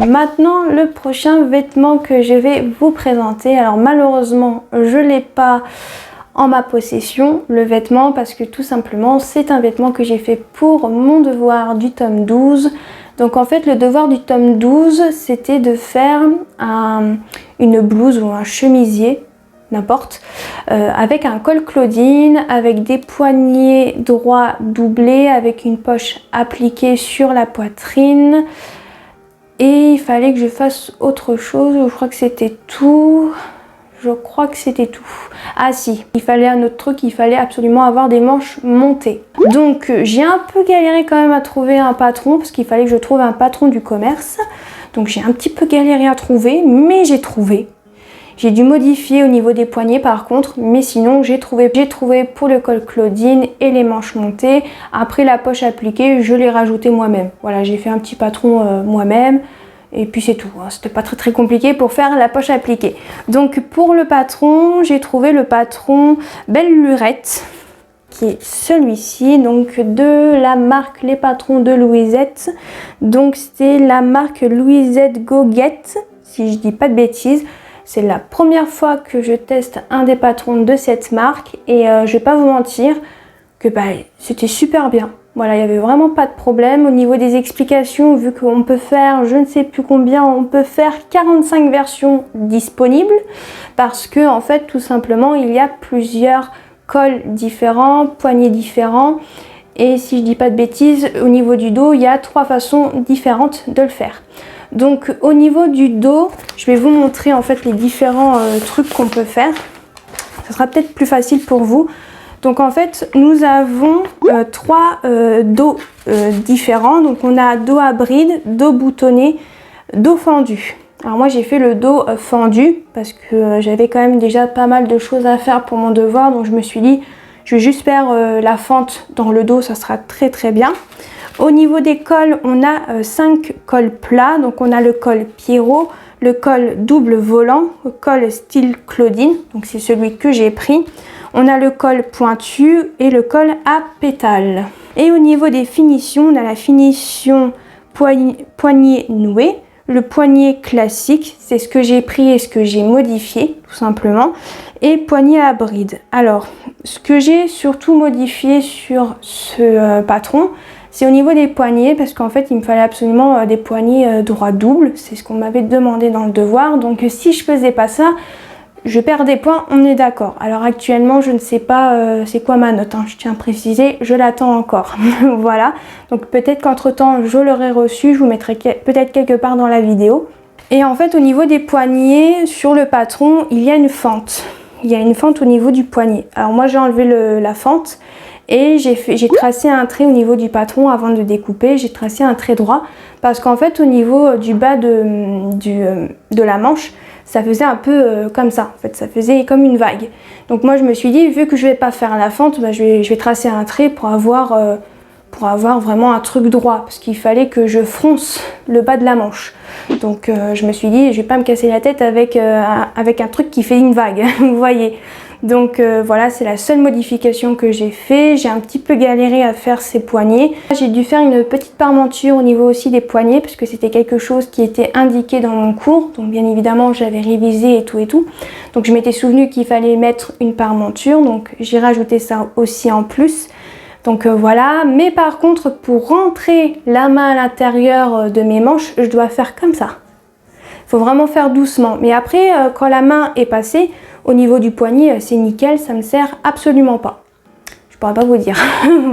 Maintenant, le prochain vêtement que je vais vous présenter. Alors malheureusement, je ne l'ai pas en ma possession, le vêtement, parce que tout simplement, c'est un vêtement que j'ai fait pour mon devoir du tome 12. Donc en fait, le devoir du tome 12, c'était de faire une blouse ou un chemisier, n'importe, avec un col Claudine, avec des poignets droits doublés, avec une poche appliquée sur la poitrine. Et il fallait que je fasse autre chose, je crois que c'était tout. Ah si, il fallait un autre truc, il fallait absolument avoir des manches montées. Donc j'ai un peu galéré quand même à trouver un patron, parce qu'il fallait que je trouve un patron du commerce. Donc j'ai un petit peu galéré à trouver, mais j'ai trouvé. J'ai dû modifier au niveau des poignets par contre, mais sinon j'ai trouvé pour le col Claudine et les manches montées. Après la poche appliquée, je l'ai rajouté moi-même. Voilà, j'ai fait un petit patron moi-même et puis c'est tout. C'était pas très compliqué pour faire la poche appliquée. Donc pour le patron, j'ai trouvé le patron Belle Lurette, qui est celui-ci, donc de la marque Les Patrons de Louisette. Donc c'est la marque Louisette Goguette, si je dis pas de bêtises. C'est la première fois que je teste un des patrons de cette marque et je vais pas vous mentir que c'était super bien. Voilà, il n'y avait vraiment pas de problème. Au niveau des explications, vu qu'on peut faire, je ne sais plus combien, on peut faire 45 versions disponibles parce que en fait, tout simplement, il y a plusieurs cols différents, poignets différents. Et si je dis pas de bêtises, au niveau du dos, il y a 3 façons différentes de le faire. Donc au niveau du dos, je vais vous montrer en fait les différents trucs qu'on peut faire. Ça sera peut-être plus facile pour vous. Donc en fait, nous avons 3 dos différents. Donc on a dos à bride, dos boutonné, dos fendu. Alors moi j'ai fait le dos fendu parce que j'avais quand même déjà pas mal de choses à faire pour mon devoir. Donc je me suis dit, je vais juste faire la fente dans le dos, ça sera très bien. Au niveau des cols, on a 5 cols plats. Donc on a le col Pierrot, le col double volant, le col style Claudine, donc c'est celui que j'ai pris. On a le col pointu et le col à pétales. Et au niveau des finitions, on a la finition poignet noué, le poignet classique, c'est ce que j'ai pris et ce que j'ai modifié tout simplement, et poignet à bride. Alors, ce que j'ai surtout modifié sur ce patron, c'est au niveau des poignets, parce qu'en fait il me fallait absolument des poignets droits doubles, c'est ce qu'on m'avait demandé dans le devoir. Donc si je faisais pas ça, je perds des points, on est d'accord. Alors actuellement je ne sais pas c'est quoi ma note, je tiens à préciser, je l'attends encore. Voilà, donc peut-être qu'entre temps je l'aurai reçu, je vous mettrai peut-être quelque part dans la vidéo. Et en fait au niveau des poignets, sur le patron, il y a une fente. Il y a une fente au niveau du poignet. Alors moi j'ai enlevé la fente. Et j'ai tracé un trait au niveau du patron avant de découper, j'ai tracé un trait droit parce qu'en fait au niveau du bas de la manche, ça faisait un peu comme ça, en fait, ça faisait comme une vague. Donc moi je me suis dit, vu que je vais pas faire la fente, bah, je vais tracer un trait pour avoir vraiment un truc droit, parce qu'il fallait que je fronce le bas de la manche. Donc je me suis dit, je vais pas me casser la tête avec un truc qui fait une vague, vous voyez. Donc voilà, c'est la seule modification que j'ai fait. J'ai un petit peu galéré à faire ces poignets. J'ai dû faire une petite parmenture au niveau aussi des poignets, parce que c'était quelque chose qui était indiqué dans mon cours. Donc bien évidemment, j'avais révisé et tout et tout. Donc je m'étais souvenu qu'il fallait mettre une parmenture, donc j'ai rajouté ça aussi en plus. Donc voilà, mais par contre pour rentrer la main à l'intérieur de mes manches, je dois faire comme ça. Il faut vraiment faire doucement. Mais après, quand la main est passée, au niveau du poignet, c'est nickel, ça me sert absolument pas. Je pourrais pas vous dire.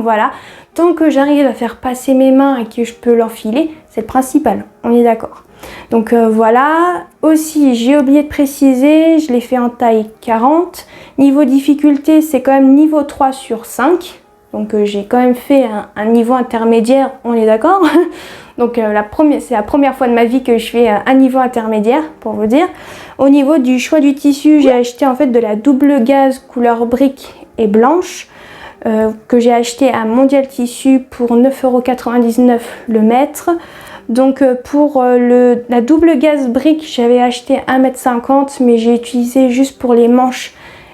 Voilà, tant que j'arrive à faire passer mes mains et que je peux l'enfiler, c'est le principal, on est d'accord. Donc voilà, aussi j'ai oublié de préciser, je l'ai fait en taille 40. Niveau difficulté, c'est quand même niveau 3 sur 5. Donc j'ai quand même fait un niveau intermédiaire, on est d'accord. Donc c'est la première fois de ma vie que je fais un niveau intermédiaire, pour vous dire. Au niveau du choix du tissu, j'ai acheté en fait de la double gaze couleur brique et blanche, que j'ai acheté à Mondial Tissu pour 9,99 € le mètre. Donc pour la double gaze brique, j'avais acheté 1,50 m, mais j'ai utilisé juste pour les manches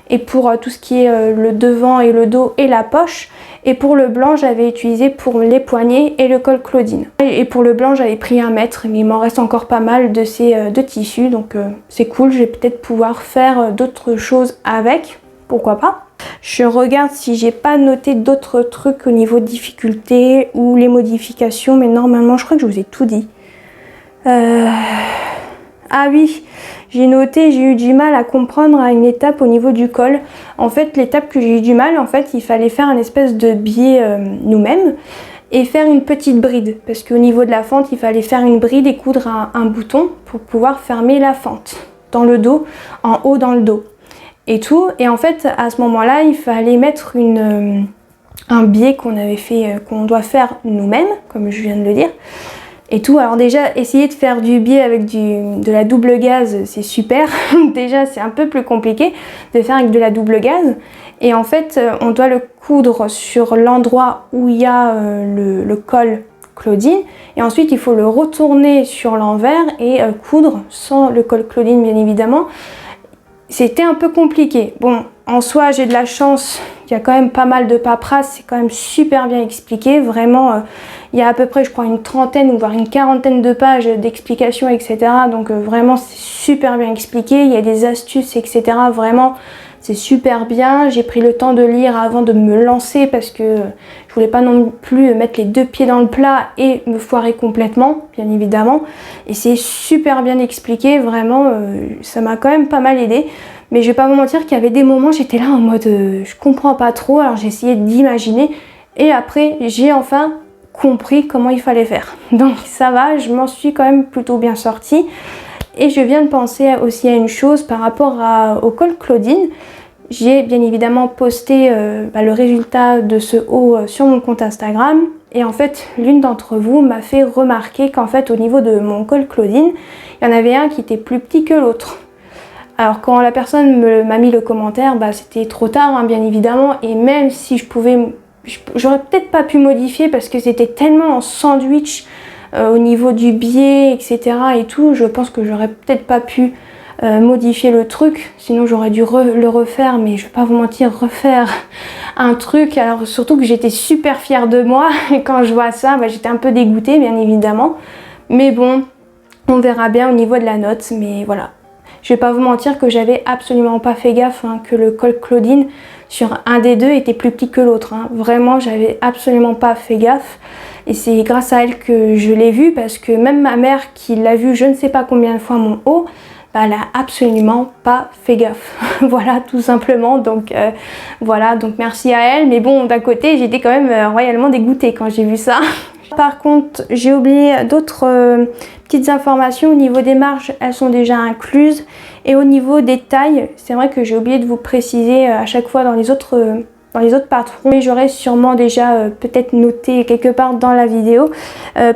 et pour tout ce qui est le devant et le dos et la poche. Et pour le blanc, j'avais utilisé pour les poignets et le col Claudine. Et pour le blanc, j'avais pris 1 mètre, mais il m'en reste encore pas mal de ces deux tissus. Donc c'est cool, je vais peut-être pouvoir faire d'autres choses avec, pourquoi pas. Je regarde si j'ai pas noté d'autres trucs au niveau de difficulté ou les modifications, mais normalement, je crois que je vous ai tout dit. Ah oui, j'ai noté, j'ai eu du mal à comprendre à une étape au niveau du col. En fait, l'étape que j'ai eu du mal, en fait, il fallait faire un espèce de biais nous-mêmes et faire une petite bride. Parce qu'au niveau de la fente, il fallait faire une bride et coudre un bouton pour pouvoir fermer la fente dans le dos, en haut dans le dos et tout. Et en fait, à ce moment-là, il fallait mettre un biais qu'on avait fait, qu'on doit faire nous-mêmes, comme je viens de le dire. Et tout, alors déjà essayer de faire du biais avec de la double gaze, c'est super. Déjà c'est un peu plus compliqué de faire avec de la double gaze. Et en fait on doit le coudre sur l'endroit où il y a le col Claudine. Et ensuite il faut le retourner sur l'envers et coudre sans le col Claudine bien évidemment. C'était un peu compliqué. Bon, en soi j'ai de la chance, il y a quand même pas mal de paperasse, c'est quand même super bien expliqué. Vraiment, il y a à peu près je crois une trentaine ou voire une quarantaine de pages d'explications, etc. Donc vraiment c'est super bien expliqué, il y a des astuces, etc. Vraiment c'est super bien. J'ai pris le temps de lire avant de me lancer parce que je voulais pas non plus mettre les deux pieds dans le plat et me foirer complètement, bien évidemment. Et c'est super bien expliqué, vraiment ça m'a quand même pas mal aidé. Mais je vais pas vous mentir qu'il y avait des moments j'étais là en mode je comprends pas trop, alors j'ai essayé d'imaginer et après j'ai enfin compris comment il fallait faire. Donc ça va, je m'en suis quand même plutôt bien sortie. Et je viens de penser aussi à une chose par rapport au col Claudine. J'ai bien évidemment posté le résultat de ce haut sur mon compte Instagram. Et en fait, l'une d'entre vous m'a fait remarquer qu'en fait, au niveau de mon col Claudine, il y en avait un qui était plus petit que l'autre. Alors quand la personne m'a mis le commentaire, c'était trop tard, hein, bien évidemment. Et même si je pouvais, j'aurais peut-être pas pu modifier parce que c'était tellement en sandwich au niveau du biais, etc. et tout, je pense que j'aurais peut-être pas pu modifier le truc, sinon j'aurais dû le refaire, mais je vais pas vous mentir, refaire un truc, alors surtout que j'étais super fière de moi, et quand je vois ça, j'étais un peu dégoûtée, bien évidemment, mais bon, on verra bien au niveau de la note, mais voilà. Je vais pas vous mentir que j'avais absolument pas fait gaffe que le col Claudine sur un des deux était plus petit que l'autre. Vraiment, j'avais absolument pas fait gaffe. Et c'est grâce à elle que je l'ai vu parce que même ma mère qui l'a vu je ne sais pas combien de fois mon haut, elle a absolument pas fait gaffe. Voilà, tout simplement. Donc voilà, donc merci à elle. Mais bon, d'un côté, j'étais quand même royalement dégoûtée quand j'ai vu ça. Par contre, j'ai oublié d'autres petites informations. Au niveau des marges, elles sont déjà incluses. Et au niveau des tailles, c'est vrai que j'ai oublié de vous préciser à chaque fois dans les autres dans les autres patrons, mais j'aurais sûrement déjà peut-être noté quelque part dans la vidéo.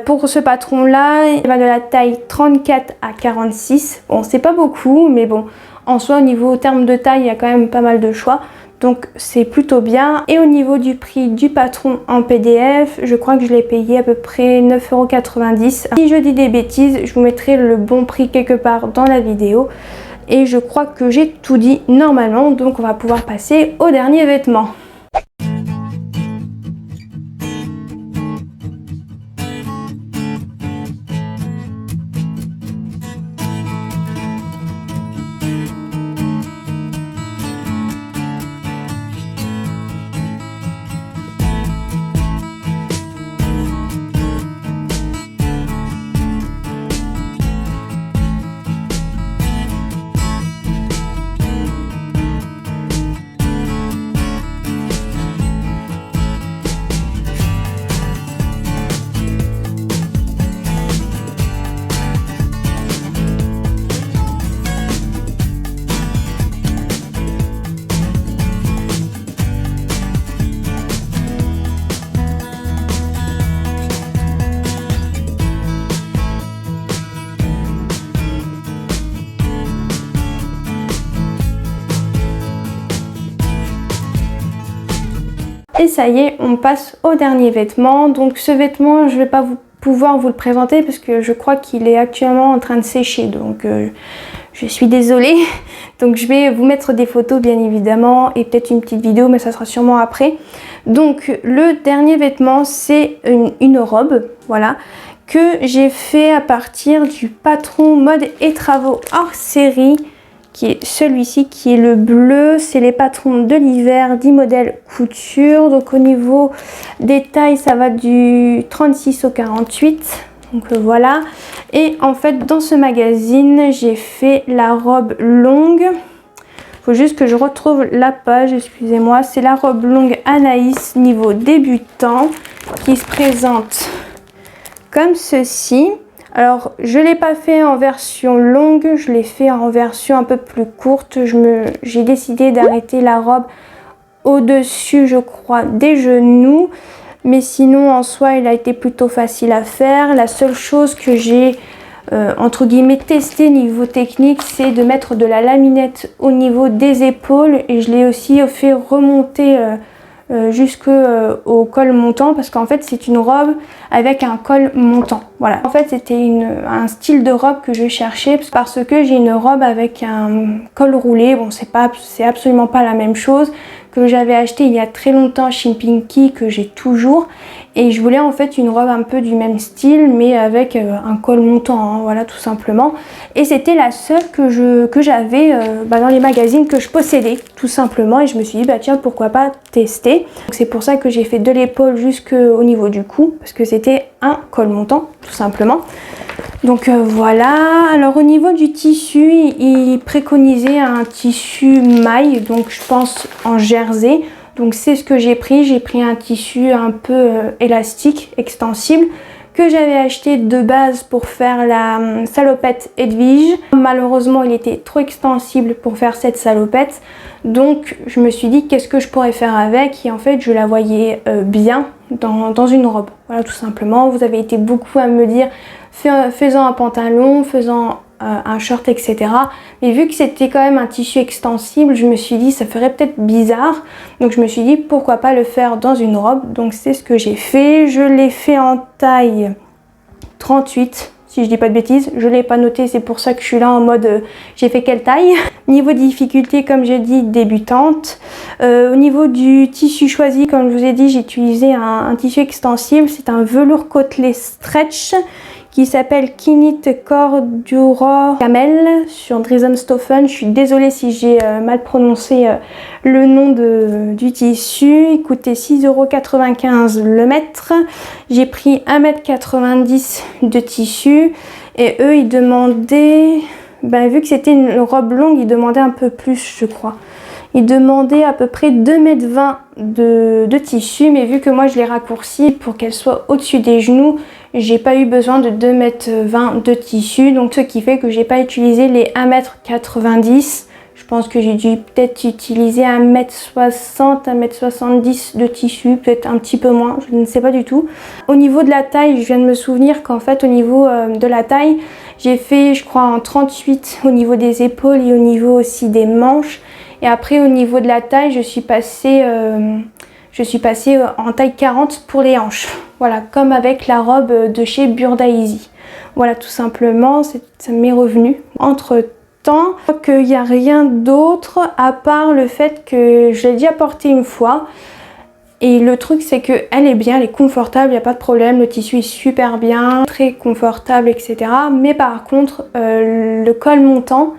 Pour ce patron là, il va de la taille 34 à 46. Bon, c'est pas beaucoup, mais bon, en soi au niveau terme de taille, il y a quand même pas mal de choix. Donc c'est plutôt bien. Et au niveau du prix du patron en PDF, je crois que je l'ai payé à peu près 9,90 €. Si je dis des bêtises, je vous mettrai le bon prix quelque part dans la vidéo. Et je crois que j'ai tout dit normalement, donc on va pouvoir passer au dernier vêtement. Et ça y est, on passe au dernier vêtement. Donc ce vêtement, je ne vais pas pouvoir vous le présenter parce que je crois qu'il est actuellement en train de sécher. Donc je suis désolée. Donc je vais vous mettre des photos bien évidemment et peut-être une petite vidéo, mais ça sera sûrement après. Donc le dernier vêtement, c'est une robe, voilà, que j'ai fait à partir du patron mode et travaux hors série, qui est celui-ci, qui est le bleu. C'est les patrons de l'hiver, 10 modèles couture. Donc au niveau des tailles, ça va du 36 au 48. Donc voilà. Et en fait, dans ce magazine, j'ai fait la robe longue. Il faut juste que je retrouve la page, excusez-moi. C'est la robe longue Anaïs niveau débutant qui se présente comme ceci. Alors, je ne l'ai pas fait en version longue, je l'ai fait en version un peu plus courte. J'ai décidé d'arrêter la robe au-dessus, je crois, des genoux. Mais sinon, en soi, il a été plutôt facile à faire. La seule chose que j'ai, entre guillemets, testé niveau technique, c'est de mettre de la laminette au niveau des épaules. Et je l'ai aussi fait remonter jusqu'au col montant, parce qu'en fait c'est une robe avec un col montant. Voilà, en fait c'était un style de robe que je cherchais parce que j'ai une robe avec un col roulé. Bon, c'est absolument pas la même chose, que j'avais acheté il y a très longtemps chez Pinky, que j'ai toujours, et je voulais en fait une robe un peu du même style mais avec un col montant, hein, voilà, tout simplement. Et c'était la seule que j'avais dans les magazines que je possédais, tout simplement, et je me suis dit bah tiens, pourquoi pas tester. C'est pour ça que j'ai fait de l'épaule jusqu'au niveau du cou, parce que c'était un col montant, tout simplement. Donc voilà. Alors au niveau du tissu, il préconisait un tissu maille, donc je pense en jersey. Donc c'est ce que j'ai pris un tissu un peu élastique, extensible, que j'avais acheté de base pour faire la salopette Edwige. Malheureusement, il était trop extensible pour faire cette salopette, donc je me suis dit qu'est-ce que je pourrais faire avec, et en fait je la voyais bien dans une robe. Voilà, tout simplement. Vous avez été beaucoup à me dire faisant un pantalon, faisant un short, etc. Mais vu que c'était quand même un tissu extensible, je me suis dit ça ferait peut-être bizarre. Donc je me suis dit pourquoi pas le faire dans une robe. Donc c'est ce que j'ai fait. Je l'ai fait en taille 38. Si je dis pas de bêtises, je l'ai pas noté, c'est pour ça que je suis là en mode j'ai fait quelle taille. Niveau difficulté, comme j'ai dit, débutante. Au niveau du tissu choisi, comme je vous ai dit, j'ai utilisé un tissu extensible. C'est un velours côtelé stretch qui s'appelle Kinit Cordura Camel sur Dreisenstoffen. Je suis désolée si j'ai mal prononcé le nom du tissu. Il coûtait 6,95 € le mètre. J'ai pris 1,90 m de tissu, et eux ils demandaient, vu que c'était une robe longue, ils demandaient un peu plus, je crois. Ils demandaient à peu près 2,20 m de tissu, mais vu que moi je l'ai raccourci pour qu'elle soit au-dessus des genoux, j'ai pas eu besoin de 2,20 m de tissu, donc ce qui fait que j'ai pas utilisé les 1,90 m Je pense que j'ai dû peut-être utiliser 1m60, 1m70 de tissu, peut-être un petit peu moins, je ne sais pas du tout. Au niveau de la taille, je viens de me souvenir qu'en fait au niveau de la taille, j'ai fait je crois en 38 au niveau des épaules et au niveau aussi des manches. Et après au niveau de la taille, je suis passée en taille 40 pour les hanches. Voilà, comme avec la robe de chez Burda Easy. Voilà, tout simplement, ça m'est revenu. Entre temps, qu'il n'y a rien d'autre à part le fait que je l'ai déjà portée une fois. Et le truc c'est qu'elle est bien, elle est confortable, il n'y a pas de problème, le tissu est super bien, très confortable, etc. Mais par contre, le col montant,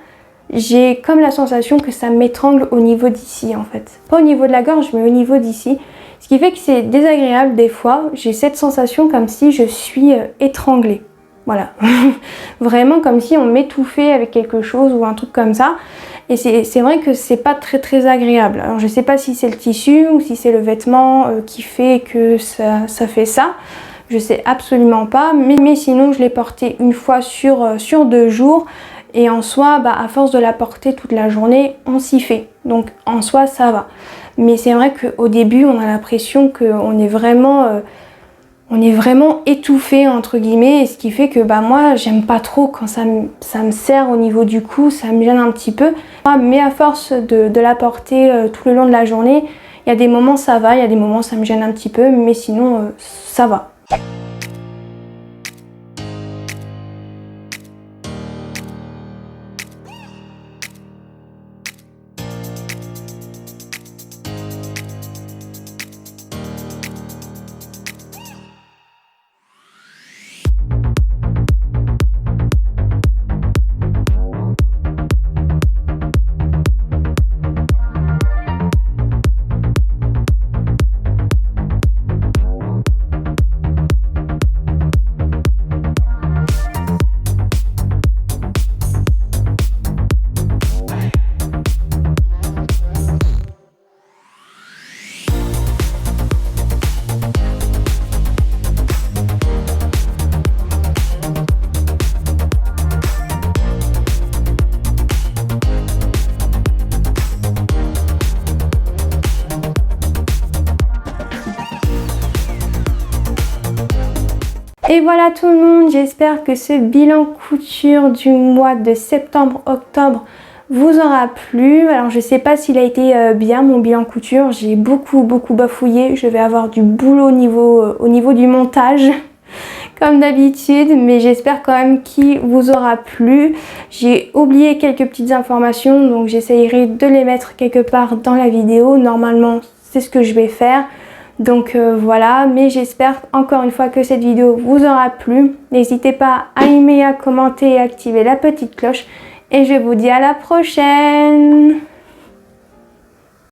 j'ai comme la sensation que ça m'étrangle au niveau d'ici en fait. Pas au niveau de la gorge, mais au niveau d'ici. Ce qui fait que c'est désagréable des fois, j'ai cette sensation comme si je suis étranglée. Voilà, vraiment comme si on m'étouffait avec quelque chose ou un truc comme ça. Et c'est vrai que c'est pas très agréable. Alors je sais pas si c'est le tissu ou si c'est le vêtement qui fait que ça fait ça. Je sais absolument pas. Mais sinon je l'ai porté une fois sur 2 jours. Et en soi, à force de la porter toute la journée, on s'y fait. Donc en soi ça va. Mais c'est vrai qu'au début on a l'impression qu'on est vraiment... étouffé entre guillemets, et ce qui fait que moi j'aime pas trop quand ça me serre au niveau du cou, ça me gêne un petit peu. Mais à force de la porter tout le long de la journée, il y a des moments ça va, il y a des moments ça me gêne un petit peu, mais sinon ça va. Et voilà tout le monde, j'espère que ce bilan couture du mois de septembre-octobre vous aura plu. Alors je sais pas s'il a été bien mon bilan couture, j'ai beaucoup bafouillé, je vais avoir du boulot au niveau du montage comme d'habitude, mais j'espère quand même qu'il vous aura plu. J'ai oublié quelques petites informations, donc j'essayerai de les mettre quelque part dans la vidéo. Normalement c'est ce que je vais faire. Donc voilà, mais j'espère encore une fois que cette vidéo vous aura plu. N'hésitez pas à aimer, à commenter et à activer la petite cloche. Et je vous dis à la prochaine!